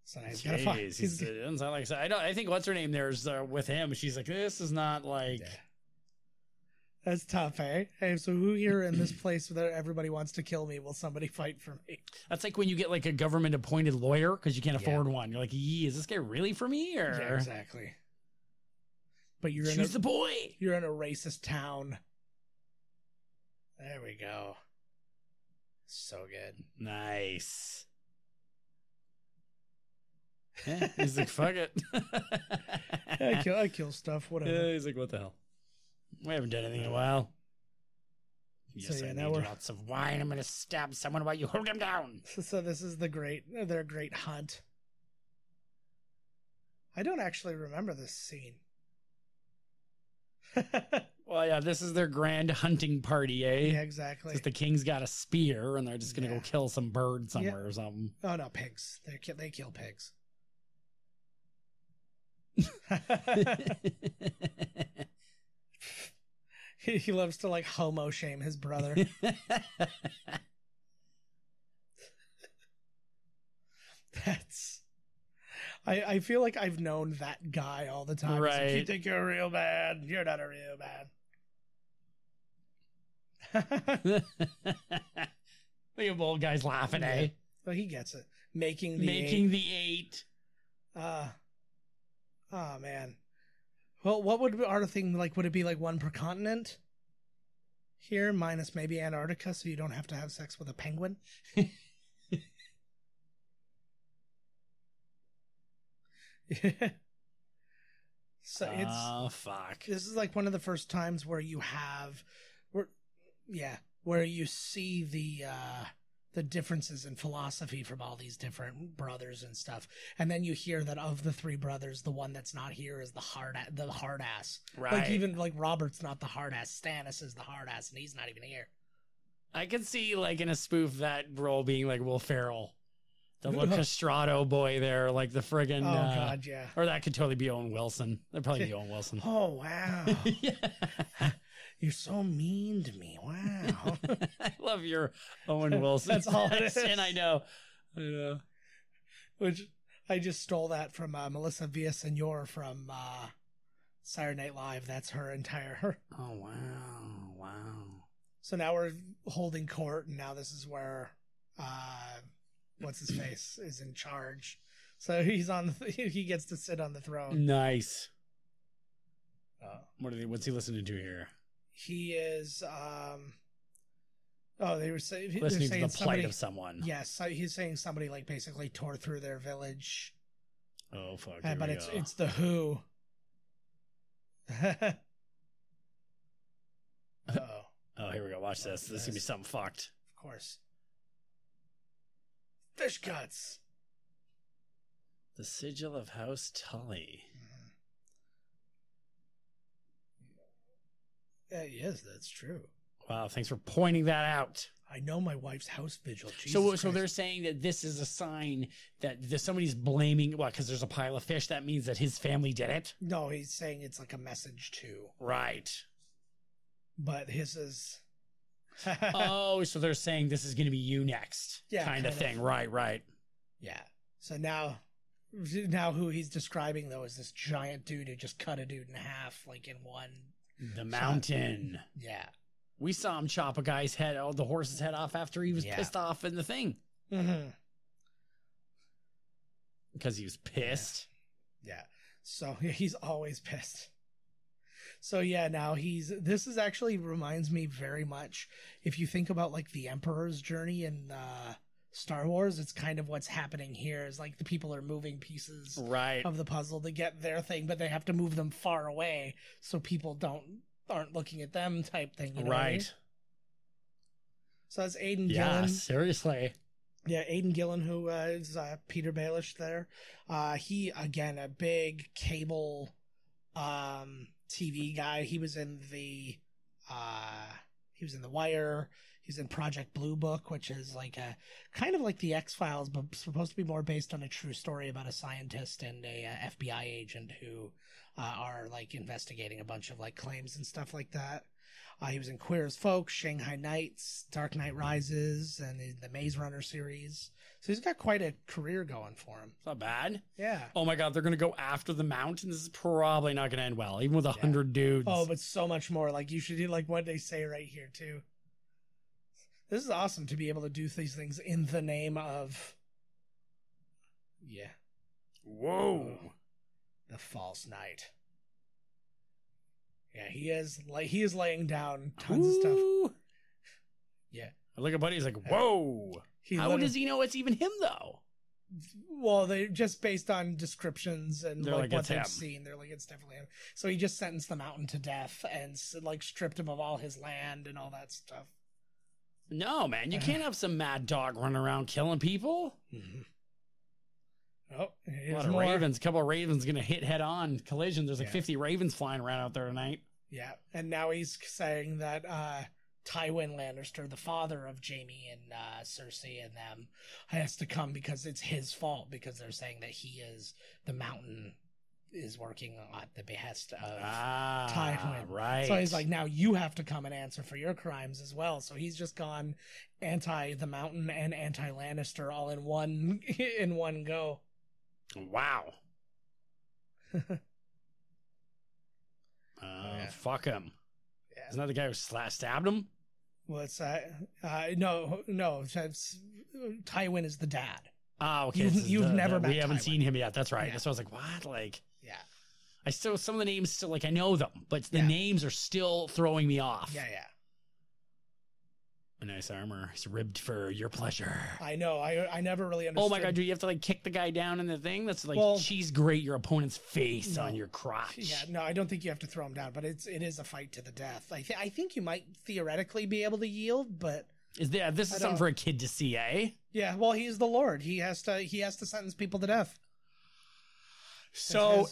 [SPEAKER 2] So now he's got to fight.
[SPEAKER 1] It doesn't sound like... I think what's her name there is with him. She's like, this is not like...
[SPEAKER 2] Yeah. That's tough, eh? Hey, so who here in this place that everybody wants to kill me? Will somebody fight for me?
[SPEAKER 1] That's like when you get like a government appointed lawyer because you can't afford one. You're like, is this guy really for me? Or
[SPEAKER 2] yeah, exactly. But
[SPEAKER 1] choose the boy.
[SPEAKER 2] You're in a racist town. There we go. So good.
[SPEAKER 1] Nice. Yeah, he's like, fuck it.
[SPEAKER 2] I kill stuff, whatever.
[SPEAKER 1] Yeah, he's like, what the hell? We haven't done anything in a while. Yes,
[SPEAKER 2] so, yeah,
[SPEAKER 1] I
[SPEAKER 2] now
[SPEAKER 1] need
[SPEAKER 2] we're...
[SPEAKER 1] lots of wine. I'm going to stab someone while you hold him down.
[SPEAKER 2] So this is their great hunt. I don't actually remember this scene.
[SPEAKER 1] Well, yeah, this is their grand hunting party, eh?
[SPEAKER 2] Yeah, exactly.
[SPEAKER 1] Because the king's got a spear, and they're just going to go kill some bird somewhere or something.
[SPEAKER 2] Oh, no, pigs. They kill pigs. He loves to, like, homo shame his brother. That's... I feel like I've known that guy all the time.
[SPEAKER 1] Right.
[SPEAKER 2] Like, you think you're real bad. You're not a real bad.
[SPEAKER 1] Look at old guys laughing, eh?
[SPEAKER 2] Well, he gets it. Making the eight. Oh, man. Well, what would our thing like? Would it be like one per continent? Here, minus maybe Antarctica, so you don't have to have sex with a penguin? So it's...
[SPEAKER 1] Oh, fuck.
[SPEAKER 2] This is like one of the first times where you have... where you see the differences in philosophy from all these different brothers and stuff, and then you hear that of the three brothers, the one that's not here is the hard ass.
[SPEAKER 1] Right.
[SPEAKER 2] Like even like Robert's not the hard ass. Stannis is the hard ass, and he's not even here.
[SPEAKER 1] I could see like in a spoof that role being like Will Ferrell, the little Castrato boy there, like the friggin'
[SPEAKER 2] God, yeah.
[SPEAKER 1] Or that could totally be Owen Wilson. That'd probably be Owen Wilson.
[SPEAKER 2] Oh wow. Yeah. You're so mean to me. Wow.
[SPEAKER 1] I love your Owen Wilson.
[SPEAKER 2] That's all it is.
[SPEAKER 1] And I know.
[SPEAKER 2] Which I just stole that from Melissa Villaseñor from Saturday Night Live. That's her entire...
[SPEAKER 1] Oh, wow.
[SPEAKER 2] So now we're holding court, and now this is where what's his face is in charge. So he's on. He gets to sit on the throne.
[SPEAKER 1] Nice. What's he listening to here?
[SPEAKER 2] He is. They were saying
[SPEAKER 1] listening to the plight of someone.
[SPEAKER 2] Yes, he's saying somebody like basically tore through their village.
[SPEAKER 1] Oh fuck!
[SPEAKER 2] But it's the Who.
[SPEAKER 1] Oh, here we go. Watch this. This is gonna be something fucked.
[SPEAKER 2] Of course. Fish guts.
[SPEAKER 1] The sigil of House Tully.
[SPEAKER 2] Yes, that's true.
[SPEAKER 1] Wow, thanks for pointing that out.
[SPEAKER 2] I know my wife's house vigil. Jesus
[SPEAKER 1] so they're saying that this is a sign that somebody's blaming, because there's a pile of fish. That means that his family did it?
[SPEAKER 2] No, he's saying it's like a message too.
[SPEAKER 1] Right.
[SPEAKER 2] But his is...
[SPEAKER 1] Oh, so they're saying this is going to be you next. Yeah, kind of thing. Right.
[SPEAKER 2] Yeah. So now who he's describing, though, is this giant dude who just cut a dude in half, like in one...
[SPEAKER 1] The mountain.
[SPEAKER 2] Yeah.
[SPEAKER 1] We saw him chop a guy's head, the horse's head off after he was pissed off in the thing.
[SPEAKER 2] Mm-hmm.
[SPEAKER 1] Because he was pissed.
[SPEAKER 2] Yeah. So he's always pissed. So yeah, now this is actually reminds me very much, if you think about like the Emperor's journey in Star Wars, it's kind of what's happening here is like the people are moving pieces of the puzzle to get their thing, but they have to move them far away so people aren't looking at them type thing. You know what I mean? So that's Aidan Gillen.
[SPEAKER 1] Yeah, seriously.
[SPEAKER 2] Yeah, Aidan Gillen, who is Peter Baelish there. He, again, a big cable TV guy. He was in The Wire. He's in Project Blue Book, which is like a kind of like the X-Files, but supposed to be more based on a true story about a scientist and a FBI agent who are like investigating a bunch of like claims and stuff like that. He was in Queer as Folk, Shanghai Nights, Dark Knight Rises, and the Maze Runner series. So he's got quite a career going for him.
[SPEAKER 1] It's not bad.
[SPEAKER 2] Yeah.
[SPEAKER 1] Oh my God, they're going to go after the mountain. This is probably not going to end well, even with 100 dudes.
[SPEAKER 2] Oh, but so much more. Like, you should do like what they say right here, too. This is awesome to be able to do these things in the name of... Yeah.
[SPEAKER 1] Whoa.
[SPEAKER 2] Oh, the false knight. Yeah, he is laying down tons of stuff. Yeah.
[SPEAKER 1] I look at Buddy, he's like, whoa. How does he know it's even him, though?
[SPEAKER 2] Well, they just based on descriptions and like what they've seen. They're like, it's definitely him. So he just sentenced the mountain to death and like stripped him of all his land and all that stuff.
[SPEAKER 1] No, man, you can't have some mad dog running around killing people.
[SPEAKER 2] Oh,
[SPEAKER 1] a lot of ravens. A couple of ravens going to hit head on collision. There's like 50 ravens flying around out there tonight.
[SPEAKER 2] Yeah, and now he's saying that Tywin Lannister, the father of Jaime and Cersei and them, has to come because it's his fault, because they're saying that he is the mountain is working at the behest of Tywin.
[SPEAKER 1] Right.
[SPEAKER 2] So he's like, now you have to come and answer for your crimes as well. So he's just gone anti the mountain and anti Lannister all in one go.
[SPEAKER 1] Wow. Fuck him. Yeah. Isn't that the guy who stabbed him?
[SPEAKER 2] What's that? No. Tywin is the dad.
[SPEAKER 1] Oh, okay.
[SPEAKER 2] You've never met.
[SPEAKER 1] We haven't
[SPEAKER 2] Tywin.
[SPEAKER 1] seen him yet. That's right.
[SPEAKER 2] Yeah.
[SPEAKER 1] So I was like, what? Like,
[SPEAKER 2] yeah.
[SPEAKER 1] I still, some of the names still, like, I know them, but the names are still throwing me off.
[SPEAKER 2] Yeah.
[SPEAKER 1] A nice armor. It's ribbed for your pleasure.
[SPEAKER 2] I know. I never really understood.
[SPEAKER 1] Oh my God, do you have to like kick the guy down in the thing? That's like, she's great your opponent's face on your crotch.
[SPEAKER 2] Yeah, no, I don't think you have to throw him down, but it is a fight to the death. I think you might theoretically be able to yield, but
[SPEAKER 1] this is something for a kid to see, eh?
[SPEAKER 2] Yeah, well, he's the Lord. He has to sentence people to death.
[SPEAKER 1] So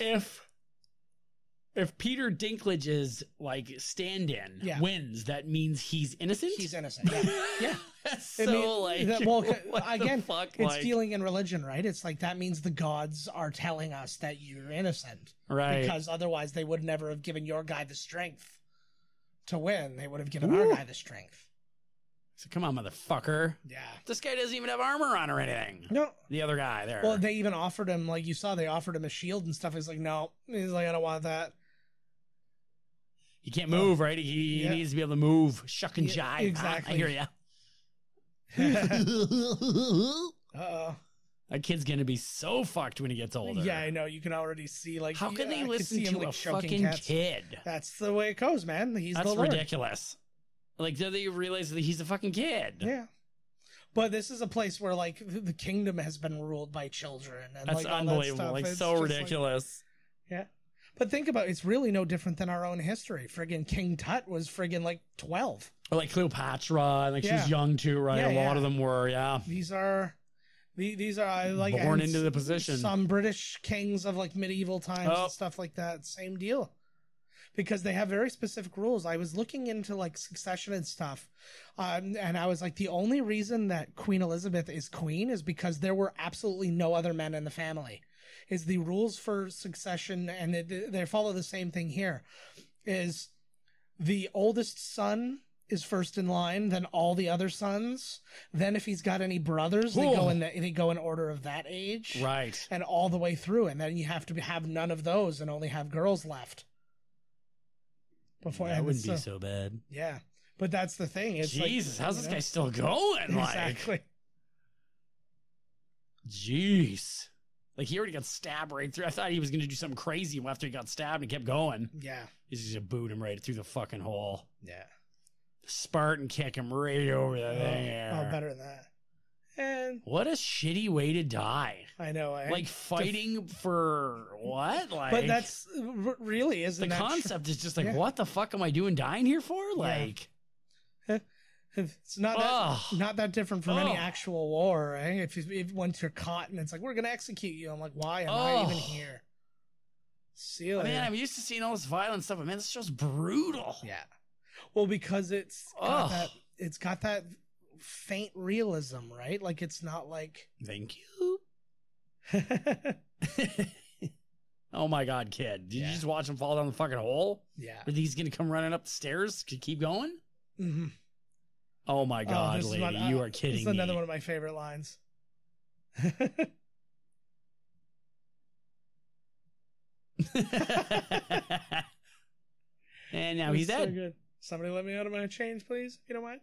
[SPEAKER 1] if Peter Dinklage's like stand-in wins, that means he's innocent?
[SPEAKER 2] He's innocent. Yeah.
[SPEAKER 1] So
[SPEAKER 2] again, it's dealing in religion, right? It's like that means the gods are telling us that you're innocent.
[SPEAKER 1] Right.
[SPEAKER 2] Because otherwise they would never have given your guy the strength to win. They would have given our guy the strength.
[SPEAKER 1] So come on, motherfucker.
[SPEAKER 2] Yeah.
[SPEAKER 1] This guy doesn't even have armor on or anything.
[SPEAKER 2] No.
[SPEAKER 1] The other guy there.
[SPEAKER 2] Well, they even offered him, like you saw, they offered him a shield and stuff. He's like, no. He's like, I don't want that.
[SPEAKER 1] He can't move, right? He needs to be able to move, shuck and jive.
[SPEAKER 2] Exactly.
[SPEAKER 1] I hear ya.
[SPEAKER 2] Uh-oh.
[SPEAKER 1] That kid's going to be so fucked when he gets older.
[SPEAKER 2] Yeah, I know. You can already see, like...
[SPEAKER 1] How can they listen to a fucking kid?
[SPEAKER 2] That's the way it goes, man.
[SPEAKER 1] That's ridiculous. Like, do they realize that he's a fucking kid?
[SPEAKER 2] Yeah. But this is a place where, like, the kingdom has been ruled by children. And
[SPEAKER 1] that's
[SPEAKER 2] like,
[SPEAKER 1] unbelievable.
[SPEAKER 2] All that
[SPEAKER 1] like,
[SPEAKER 2] it's
[SPEAKER 1] so ridiculous.
[SPEAKER 2] Yeah. But think about it. It's really no different than our own history. Friggin' King Tut was friggin' like 12.
[SPEAKER 1] Or like Cleopatra, and like she's young too, right? A lot of them were, These are like born into the position.
[SPEAKER 2] Some British kings of like medieval times and stuff like that. Same deal. Because they have very specific rules. I was looking into like succession and stuff, and I was like, the only reason that Queen Elizabeth is queen is because there were absolutely no other men in the family. Is the rules for succession, and they follow the same thing here, is the oldest son is first in line, then all the other sons. Then if he's got any brothers, they go in order of that age.
[SPEAKER 1] Right.
[SPEAKER 2] And all the way through. And then you have to have none of those and only have girls left.
[SPEAKER 1] That wouldn't be so bad.
[SPEAKER 2] Yeah. But that's the thing. It's
[SPEAKER 1] Jesus, how's this guy still going?
[SPEAKER 2] Exactly.
[SPEAKER 1] Jeez. Like, he already got stabbed right through. I thought he was going to do something crazy after he got stabbed and kept going.
[SPEAKER 2] Yeah.
[SPEAKER 1] He's just going to boot him right through the fucking hole.
[SPEAKER 2] Yeah.
[SPEAKER 1] Spartan kick him right over the thing.
[SPEAKER 2] Oh, better than that. And
[SPEAKER 1] what a shitty way to die.
[SPEAKER 2] I know.
[SPEAKER 1] Like, fighting for what? Like,
[SPEAKER 2] but that's really isn't
[SPEAKER 1] the
[SPEAKER 2] that
[SPEAKER 1] concept is just like, what the fuck am I doing dying here for? Like,
[SPEAKER 2] It's not that different from any actual war, eh? If once you're caught and it's like, we're going to execute you. I'm like, why am I even here? See you later.
[SPEAKER 1] Man, I'm used to seeing all this violent stuff, but man, this show's brutal.
[SPEAKER 2] Yeah. Well, because it's got that faint realism, right? Like, it's not like...
[SPEAKER 1] Thank you. Oh my God, kid. Did you just watch him fall down the fucking hole?
[SPEAKER 2] Yeah.
[SPEAKER 1] Are these going to come running up the stairs to keep going?
[SPEAKER 2] Mm-hmm.
[SPEAKER 1] Oh my God, lady, you are kidding me.
[SPEAKER 2] This is another one of my favorite lines.
[SPEAKER 1] And now he's dead.
[SPEAKER 2] So good. Somebody let me out of my chains, please, if you don't mind.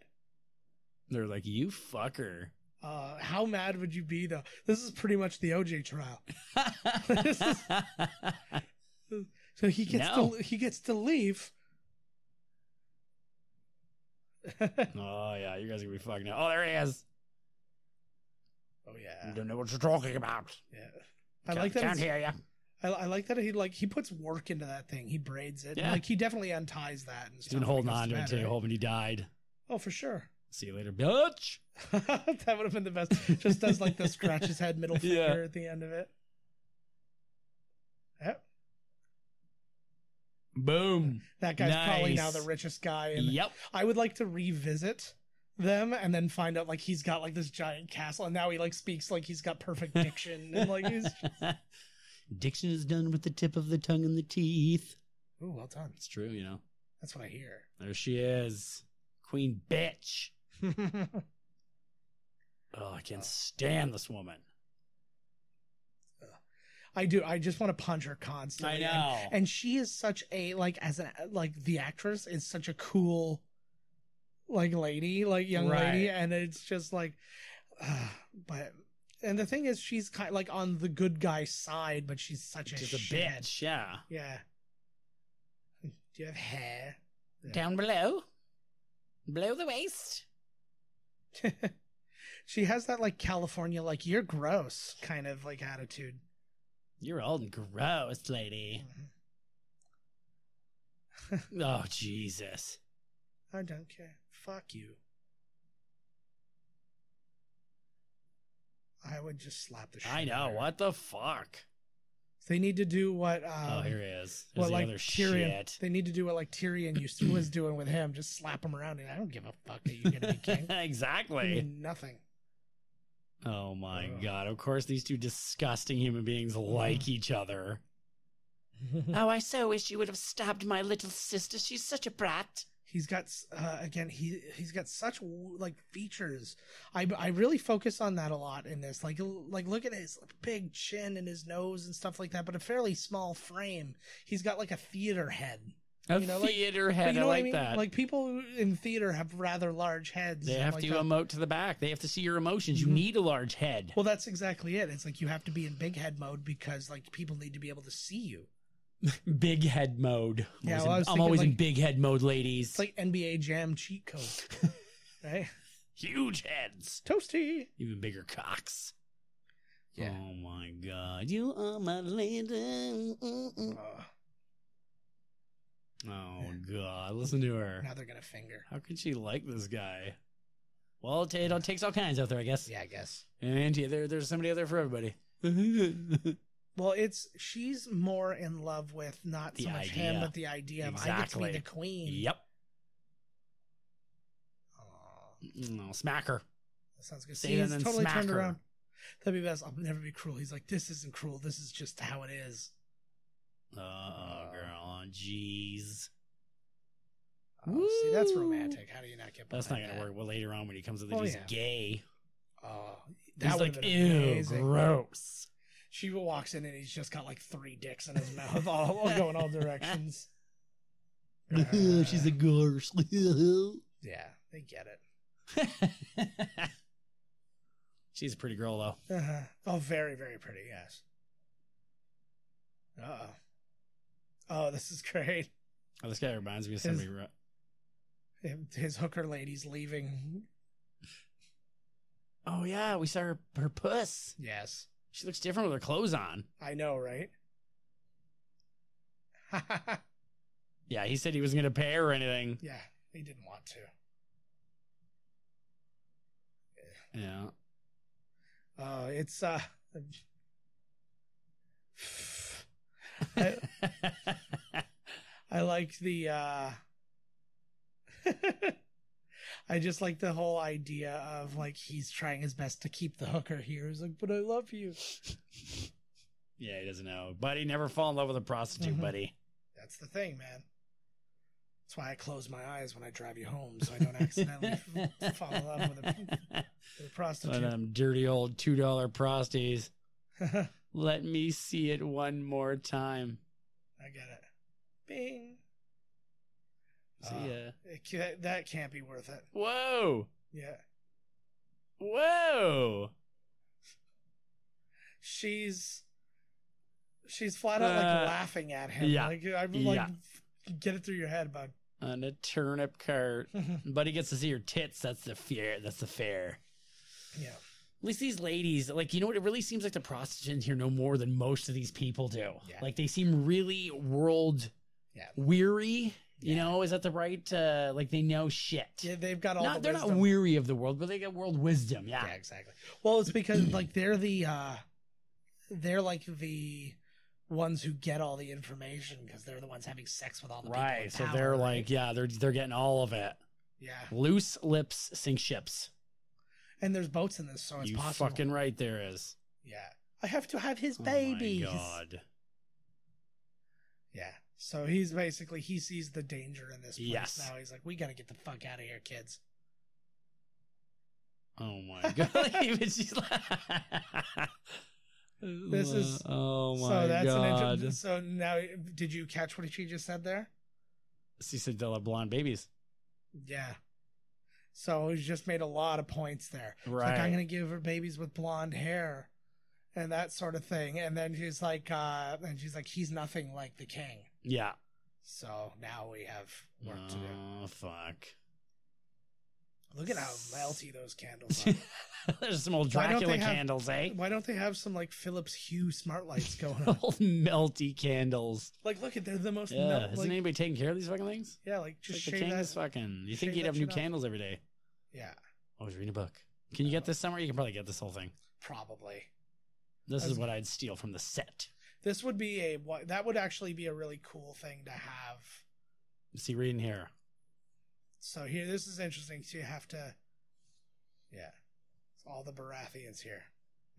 [SPEAKER 1] They're like, you fucker.
[SPEAKER 2] How mad would you be, though? This is pretty much the OJ trial. So he gets to leave.
[SPEAKER 1] Oh yeah, you guys are gonna be fucking out. Oh, there he is.
[SPEAKER 2] Oh yeah.
[SPEAKER 1] You don't know what you're talking about.
[SPEAKER 2] Yeah. I like that.
[SPEAKER 1] Can't hear you.
[SPEAKER 2] I like that he puts work into that thing. He braids it.
[SPEAKER 1] Yeah.
[SPEAKER 2] Like he definitely unties that and
[SPEAKER 1] He's
[SPEAKER 2] stuff.
[SPEAKER 1] been holding on to it too, hoping he died.
[SPEAKER 2] Oh, for sure.
[SPEAKER 1] See you later, bitch.
[SPEAKER 2] That would have been the best. Just does like the scratch his head middle finger at the end of it. Yep.
[SPEAKER 1] Boom.
[SPEAKER 2] That guy's probably now the richest guy.
[SPEAKER 1] Yep.
[SPEAKER 2] I would like to revisit them and then find out like he's got like this giant castle and now he like speaks like he's got perfect diction and like he's
[SPEAKER 1] diction is done with the tip of the tongue and the teeth.
[SPEAKER 2] Ooh, well done.
[SPEAKER 1] It's true, you know.
[SPEAKER 2] That's what I hear.
[SPEAKER 1] There she is. Queen bitch. Oh, I can't stand this woman.
[SPEAKER 2] I do. I just want to punch her constantly.
[SPEAKER 1] I know.
[SPEAKER 2] And she is such a, like, the actress is such a cool, like, lady, like, young lady. And it's just like, and the thing is, she's kind of like on the good guy side, but she's such a
[SPEAKER 1] bitch. Yeah.
[SPEAKER 2] Yeah. Do you have hair? Yeah.
[SPEAKER 1] Down below? Below the waist?
[SPEAKER 2] She has that, like, California, like, you're gross kind of, like, attitude.
[SPEAKER 1] You're old and gross, lady. Mm-hmm. Oh, Jesus.
[SPEAKER 2] I don't care. Fuck you. I would just slap the shit
[SPEAKER 1] I know.
[SPEAKER 2] out of her.
[SPEAKER 1] What the fuck?
[SPEAKER 2] They need to do what...
[SPEAKER 1] oh, here he is.
[SPEAKER 2] What,
[SPEAKER 1] the
[SPEAKER 2] like,
[SPEAKER 1] other
[SPEAKER 2] Tyrion...
[SPEAKER 1] shit.
[SPEAKER 2] They need to do what, like, Tyrion was doing with him. Just slap him around. And I don't give a fuck that you're going to be king.
[SPEAKER 1] Exactly.
[SPEAKER 2] You mean nothing.
[SPEAKER 1] Oh my God. Of course, these two disgusting human beings like each other. Oh, I so wish you would have stabbed my little sister. She's such a brat.
[SPEAKER 2] He's got, again, he's got such, like, features. I really focus on that a lot in this. Like, look at his big chin and his nose and stuff like that, but a fairly small frame. He's got, like, a theater head.
[SPEAKER 1] Theater head, I like that.
[SPEAKER 2] Like, people in theater have rather large heads.
[SPEAKER 1] They have to emote to the back. They have to see your emotions. You need a large head.
[SPEAKER 2] Well, that's exactly it. It's like you have to be in big head mode because, like, people need to be able to see you.
[SPEAKER 1] Big head mode.
[SPEAKER 2] Yeah,
[SPEAKER 1] I'm always in big head mode, ladies.
[SPEAKER 2] It's like NBA Jam cheat code. Right?
[SPEAKER 1] Huge heads.
[SPEAKER 2] Toasty.
[SPEAKER 1] Even bigger cocks.
[SPEAKER 2] Yeah.
[SPEAKER 1] Oh, my God. You are my lady. Oh, God. Listen to her.
[SPEAKER 2] Now they're going to finger.
[SPEAKER 1] How could she like this guy? Well, it takes all kinds out there, I guess.
[SPEAKER 2] Yeah, I guess.
[SPEAKER 1] And there's somebody out there for everybody.
[SPEAKER 2] Well, she's more in love with not so much him, but the idea of I get to be the queen.
[SPEAKER 1] Yep. No, smack her.
[SPEAKER 2] That sounds good. See, he's totally turned around. That'd be best. I'll never be cruel. He's like, this isn't cruel. This is just how it is.
[SPEAKER 1] Girl. Jeez.
[SPEAKER 2] See, that's romantic. How do you not get behind
[SPEAKER 1] That's not going to work. Well, later on when he comes with it, he's gay.
[SPEAKER 2] Oh,
[SPEAKER 1] he's like, ew, gross.
[SPEAKER 2] She walks in and he's just got like 3 dicks in his mouth, all going all directions.
[SPEAKER 1] She's a gorse.
[SPEAKER 2] Yeah, they get it.
[SPEAKER 1] She's a pretty girl, though.
[SPEAKER 2] Oh, very, very pretty, yes. Oh, this is great.
[SPEAKER 1] Oh, this guy reminds me of somebody.
[SPEAKER 2] His hooker lady's leaving.
[SPEAKER 1] Oh, yeah, we saw her puss.
[SPEAKER 2] Yes.
[SPEAKER 1] She looks different with her clothes on.
[SPEAKER 2] I know, right?
[SPEAKER 1] Yeah, he said he wasn't going to pay her or anything.
[SPEAKER 2] Yeah, he didn't want to.
[SPEAKER 1] Yeah.
[SPEAKER 2] It's I like the I just like the whole idea of like he's trying his best to keep the hooker here. He's like, but I love you.
[SPEAKER 1] Yeah, he doesn't know. Buddy, never fall in love with a prostitute, buddy.
[SPEAKER 2] That's the thing, man. That's why I close my eyes when I drive you home, so I don't accidentally fall in love with a prostitute.
[SPEAKER 1] One of them dirty old $2 prosties. Let me see it one more time.
[SPEAKER 2] I get it. Bing.
[SPEAKER 1] See ya.
[SPEAKER 2] That can't be worth it.
[SPEAKER 1] Whoa.
[SPEAKER 2] Yeah.
[SPEAKER 1] Whoa.
[SPEAKER 2] She's flat out like laughing at him.
[SPEAKER 1] Yeah.
[SPEAKER 2] Like I'm like, get it through your head, bud.
[SPEAKER 1] On a turnip cart. Buddy gets to see her tits. That's the fear. That's the fair.
[SPEAKER 2] Yeah.
[SPEAKER 1] At least these ladies, like, you know what? It really seems like the prostitutes here know more than most of these people do.
[SPEAKER 2] Yeah.
[SPEAKER 1] Like, they seem really world weary. You know, is that the right? Like, they know shit.
[SPEAKER 2] Yeah, they've got all the
[SPEAKER 1] They're
[SPEAKER 2] wisdom.
[SPEAKER 1] not weary of the world, but they got world wisdom. Yeah,
[SPEAKER 2] exactly. Well, it's because like they're like the ones who get all the information because they're the ones having sex with all the people.
[SPEAKER 1] Right. So
[SPEAKER 2] power,
[SPEAKER 1] they're
[SPEAKER 2] right?
[SPEAKER 1] like, they're getting all of it.
[SPEAKER 2] Yeah.
[SPEAKER 1] Loose lips sink ships.
[SPEAKER 2] And there's boats in this, so it's
[SPEAKER 1] you
[SPEAKER 2] possible.
[SPEAKER 1] Fucking right, there is.
[SPEAKER 2] Yeah. I have to have his babies.
[SPEAKER 1] Oh my God.
[SPEAKER 2] Yeah. So he's basically, he sees the danger in this place
[SPEAKER 1] Yes.
[SPEAKER 2] now. He's like, we got to get the fuck out of here, kids.
[SPEAKER 1] Oh my God. Even she's like,
[SPEAKER 2] this is,
[SPEAKER 1] oh my
[SPEAKER 2] so that's
[SPEAKER 1] God.
[SPEAKER 2] an interesting, so now, did you catch what she just said there?
[SPEAKER 1] She said they'll have blonde babies.
[SPEAKER 2] Yeah. So he just made a lot of points there.
[SPEAKER 1] Right.
[SPEAKER 2] It's like, I'm going to give her babies with blonde hair and that sort of thing. And then she's like, he's nothing like the king.
[SPEAKER 1] Yeah.
[SPEAKER 2] So now we have work to do.
[SPEAKER 1] Oh, fuck.
[SPEAKER 2] Look at how melty those candles are.
[SPEAKER 1] There's some old Dracula candles, eh?
[SPEAKER 2] Why don't they have some like Philips Hue smart lights going on?
[SPEAKER 1] Old melty candles.
[SPEAKER 2] Like, look at, they're the most
[SPEAKER 1] Yeah. Isn't anybody taking care of these fucking things?
[SPEAKER 2] Yeah, like just
[SPEAKER 1] like the
[SPEAKER 2] shave
[SPEAKER 1] king
[SPEAKER 2] that.
[SPEAKER 1] is fucking. You think
[SPEAKER 2] shave
[SPEAKER 1] he'd have
[SPEAKER 2] that
[SPEAKER 1] new
[SPEAKER 2] shit off.
[SPEAKER 1] candles every day?
[SPEAKER 2] Yeah,
[SPEAKER 1] I was reading a book. Can you get this somewhere? You can probably get this whole thing.
[SPEAKER 2] probably.
[SPEAKER 1] This is what I'd steal from the set.
[SPEAKER 2] This would be that would actually be a really cool thing to have.
[SPEAKER 1] See, reading here.
[SPEAKER 2] So here, this is interesting. So you have to, it's all the Baratheons here.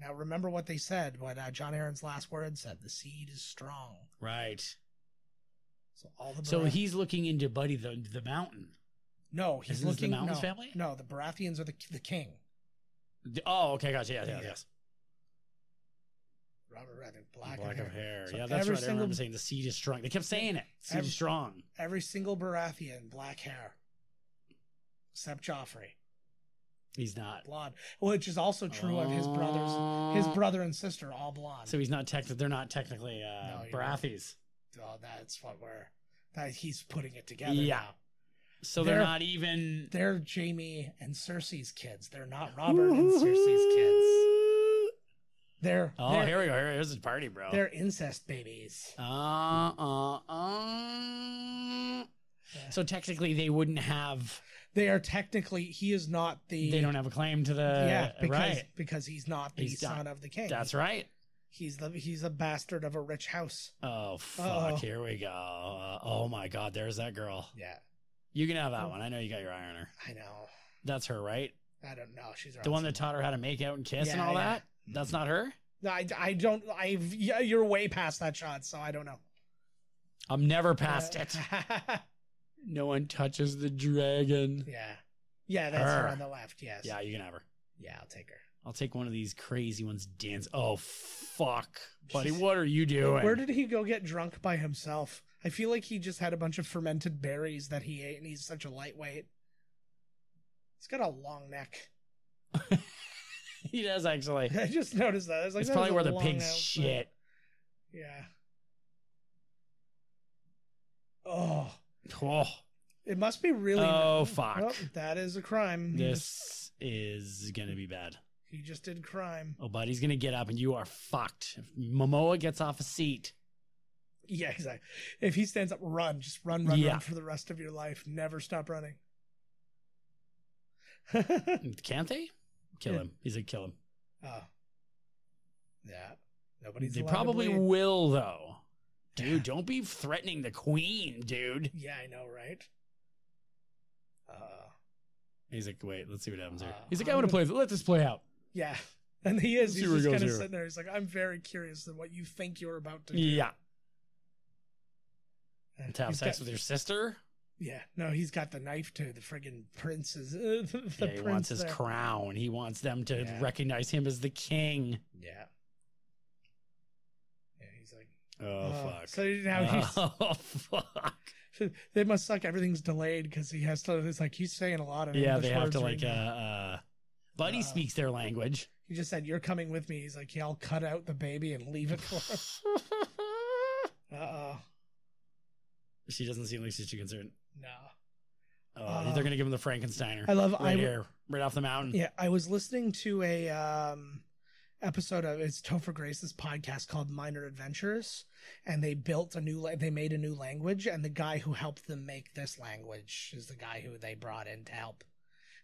[SPEAKER 2] Now remember what they said, what John Aaron's last word said, the seed is strong.
[SPEAKER 1] Right.
[SPEAKER 2] So all the
[SPEAKER 1] So he's looking into Buddy the mountain.
[SPEAKER 2] No, he's
[SPEAKER 1] Isn't this
[SPEAKER 2] looking
[SPEAKER 1] the Mountains family?
[SPEAKER 2] No, the Baratheons are the king.
[SPEAKER 1] Oh, okay, gotcha. Yeah, yes.
[SPEAKER 2] Robert Baratheon, black
[SPEAKER 1] of hair.
[SPEAKER 2] So
[SPEAKER 1] yeah, that's right. I
[SPEAKER 2] single,
[SPEAKER 1] remember saying the seed is strong. They kept saying it. Seed is strong.
[SPEAKER 2] Every single Baratheon, black hair. Except Joffrey.
[SPEAKER 1] He's not.
[SPEAKER 2] Blonde. Which is also true of his brothers. His brother and sister, all blonde.
[SPEAKER 1] So he's not they're not technically Baratheons.
[SPEAKER 2] Oh, that's what he's putting it together.
[SPEAKER 1] Yeah.
[SPEAKER 2] Now.
[SPEAKER 1] So they're not even.
[SPEAKER 2] They're Jaime and Cersei's kids. They're not Robert and Cersei's kids. They're
[SPEAKER 1] here we go. Here's a party, bro.
[SPEAKER 2] They're incest babies.
[SPEAKER 1] So technically, they wouldn't have.
[SPEAKER 2] They are technically. He is not the.
[SPEAKER 1] They don't have a claim to the.
[SPEAKER 2] Because he's not the son of the king.
[SPEAKER 1] That's right.
[SPEAKER 2] He's a bastard of a rich house.
[SPEAKER 1] Oh fuck! Here we go. Oh my God! There's that girl.
[SPEAKER 2] Yeah.
[SPEAKER 1] You can have that one. I know you got your eye on her.
[SPEAKER 2] I know.
[SPEAKER 1] That's her, right?
[SPEAKER 2] I don't know. She's
[SPEAKER 1] the one that taught her how to make out and kiss and all that. That's not her.
[SPEAKER 2] No, I don't. You're way past that shot, so I don't know.
[SPEAKER 1] I'm never past it. No one touches the dragon.
[SPEAKER 2] Yeah, that's her on the left. Yes.
[SPEAKER 1] Yeah, you can have her.
[SPEAKER 2] Yeah, I'll take her.
[SPEAKER 1] I'll take one of these crazy ones. Dance. Oh fuck, buddy, what are you doing?
[SPEAKER 2] Where did he go get drunk by himself? I feel like he just had a bunch of fermented berries that he ate, and he's such a lightweight. He's got a long neck.
[SPEAKER 1] He does, actually.
[SPEAKER 2] I just noticed that. It's
[SPEAKER 1] probably where the pigs shit.
[SPEAKER 2] Yeah. Oh.
[SPEAKER 1] Oh.
[SPEAKER 2] It must be really.
[SPEAKER 1] Oh, fuck.
[SPEAKER 2] Oh, that is a crime.
[SPEAKER 1] This is going to be bad.
[SPEAKER 2] He just did crime.
[SPEAKER 1] Oh, buddy's going to get up and you are fucked. If Momoa gets off a seat.
[SPEAKER 2] Yeah, exactly. If he stands up, run. Just run for the rest of your life. Never stop running.
[SPEAKER 1] Can't they? kill him. He's like, kill him.
[SPEAKER 2] Oh. Yeah. Nobody's
[SPEAKER 1] They
[SPEAKER 2] allowed
[SPEAKER 1] probably
[SPEAKER 2] to bleed.
[SPEAKER 1] will, though. Dude, don't be threatening the queen, dude.
[SPEAKER 2] Yeah, I know, right?
[SPEAKER 1] He's like, wait, let's see what happens here. He's like, I want to play. Let this play out.
[SPEAKER 2] Yeah. And he is. He's just kind of
[SPEAKER 1] here.
[SPEAKER 2] sitting there. He's like, I'm very curious of what you think you're about to do.
[SPEAKER 1] Yeah. To have
[SPEAKER 2] He's
[SPEAKER 1] sex
[SPEAKER 2] got-
[SPEAKER 1] with your sister?
[SPEAKER 2] Yeah. No, he's got the knife to the friggin' prince's.
[SPEAKER 1] He wants his crown. He wants them to recognize him as the king.
[SPEAKER 2] Yeah. Yeah, he's like,
[SPEAKER 1] Oh, fuck.
[SPEAKER 2] So now he's.
[SPEAKER 1] Oh, fuck.
[SPEAKER 2] They must suck. Everything's delayed because he has to. It's like he's saying a lot of
[SPEAKER 1] Yeah,
[SPEAKER 2] English
[SPEAKER 1] they have
[SPEAKER 2] words
[SPEAKER 1] to,
[SPEAKER 2] right
[SPEAKER 1] like,
[SPEAKER 2] now.
[SPEAKER 1] Buddy speaks their language.
[SPEAKER 2] He just said, "You're coming with me." He's like, "Yeah, I'll cut out the baby and leave it for him."
[SPEAKER 1] She doesn't seem like she's too concerned.
[SPEAKER 2] No.
[SPEAKER 1] They're gonna give him the Frankensteiner.
[SPEAKER 2] I
[SPEAKER 1] here, right off the mountain.
[SPEAKER 2] Yeah, I was listening to a episode of it's Topher Grace's podcast called Minor Adventures, and they made a new language, and the guy who helped them make this language is the guy who they brought in to help.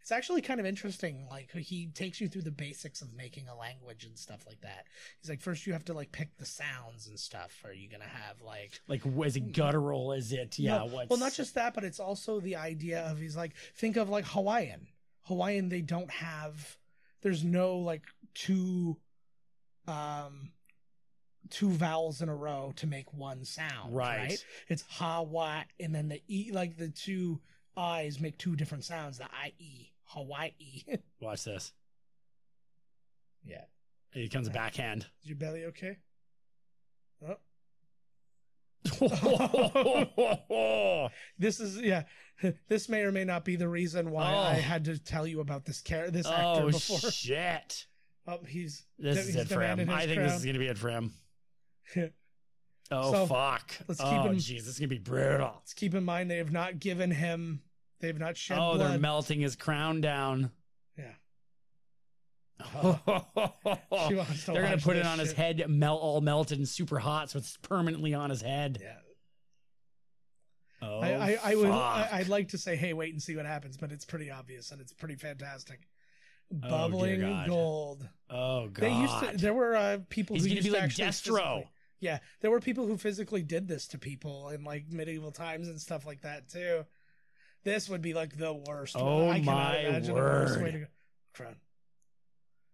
[SPEAKER 2] It's actually kind of interesting. Like, he takes you through the basics of making a language and stuff like that. He's like, first you have to like pick the sounds and stuff. Are you gonna have like
[SPEAKER 1] is it guttural? Is it
[SPEAKER 2] well, not just that, but it's also the idea of he's like, think of like Hawaiian. They don't have. There's no like two vowels in a row to make one sound. Right? It's Hawaii, and then the E, like the two I's make two different sounds. The I-E, Hawaii.
[SPEAKER 1] Watch this.
[SPEAKER 2] Yeah.
[SPEAKER 1] Here comes a backhand.
[SPEAKER 2] Is your belly okay?
[SPEAKER 1] Oh.
[SPEAKER 2] This is This may or may not be the reason why I had to tell you about this actor before.
[SPEAKER 1] Oh shit!
[SPEAKER 2] He's
[SPEAKER 1] is it for him. I think this is gonna be it for him. Fuck!
[SPEAKER 2] Let's keep him.
[SPEAKER 1] Jeez, this is gonna be brutal.
[SPEAKER 2] Let's keep in mind they have not given him. They have not shed blood.
[SPEAKER 1] They're melting his crown down.
[SPEAKER 2] Yeah.
[SPEAKER 1] They're gonna put it on his head, all melted and super hot, so it's permanently on his head.
[SPEAKER 2] Yeah.
[SPEAKER 1] Oh,
[SPEAKER 2] I'd like to say, hey, wait and see what happens, but it's pretty obvious and it's pretty fantastic. Bubbling gold.
[SPEAKER 1] Oh god.
[SPEAKER 2] There were people
[SPEAKER 1] He's
[SPEAKER 2] who
[SPEAKER 1] gonna
[SPEAKER 2] used
[SPEAKER 1] be
[SPEAKER 2] to
[SPEAKER 1] like
[SPEAKER 2] actually
[SPEAKER 1] Destro.
[SPEAKER 2] Yeah, there were people who physically did this to people in like medieval times and stuff like that too. This would be like the worst.
[SPEAKER 1] Oh
[SPEAKER 2] I cannot
[SPEAKER 1] my
[SPEAKER 2] imagine
[SPEAKER 1] word!
[SPEAKER 2] The worst way to go. Crown.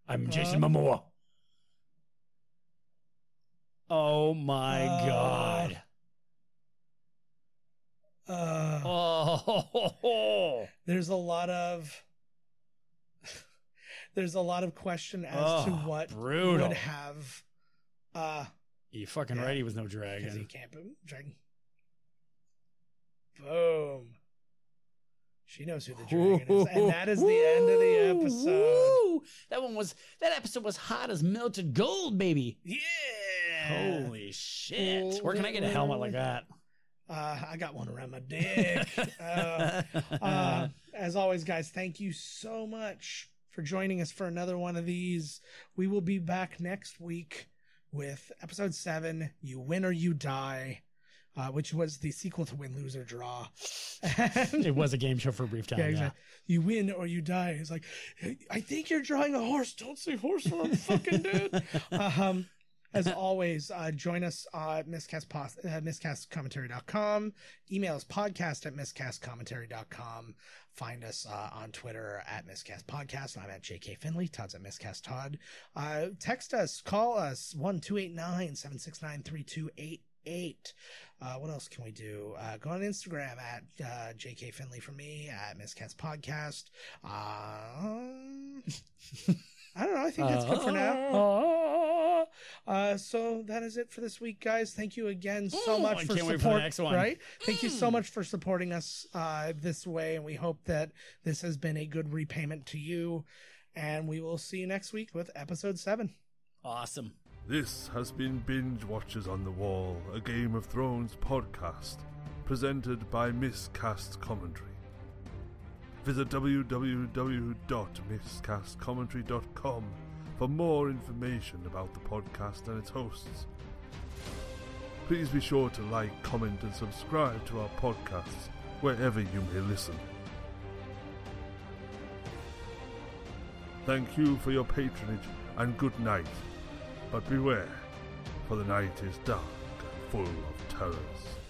[SPEAKER 1] I'm Jason Momoa. Oh my god.
[SPEAKER 2] There's a lot of question as to what
[SPEAKER 1] brutal.
[SPEAKER 2] would have.
[SPEAKER 1] You fucking right. He was no dragon.
[SPEAKER 2] He can't be dragon. Boom. She knows who the dragon is, and that is the end of the episode.
[SPEAKER 1] That episode was hot as melted gold, baby.
[SPEAKER 2] Yeah.
[SPEAKER 1] Holy shit! Where can I get a helmet like that?
[SPEAKER 2] I got one around my dick. As always, guys, thank you so much for joining us for another one of these. We will be back next week with episode 7, You Win or You Die, which was the sequel to Win, Lose, or Draw.
[SPEAKER 1] It was a game show for a brief time. Yeah, exactly.
[SPEAKER 2] You win or you die. It's like, hey, I think you're drawing a horse. Don't say horse or I'm fucking dead. As always, join us at miscastcommentary.com. Email us podcast@miscastcommentary.com. Find us on Twitter at miscastpodcast. I'm at JK Finley. Todd's at miscasttodd. Text us. Call us 1-289-769-3288. What else can we do? Go on Instagram at JK Finley for me, at Miscast Podcast. I don't know. I think that's good for now. So that is it for this week, guys. Thank you again so much for support. Wait for the next one. Right? Thank you so much for supporting us this way, and we hope that this has been a good repayment to you. And we will see you next week with episode 7.
[SPEAKER 1] Awesome.
[SPEAKER 3] This has been Binge Watchers on the Wall, a Game of Thrones podcast, presented by Miscast Commentary. Visit www.miscastcommentary.com for more information about the podcast and its hosts. Please be sure to like, comment, and subscribe to our podcasts wherever you may listen. Thank you for your patronage, and good night. But beware, for the night is dark and full of terrors.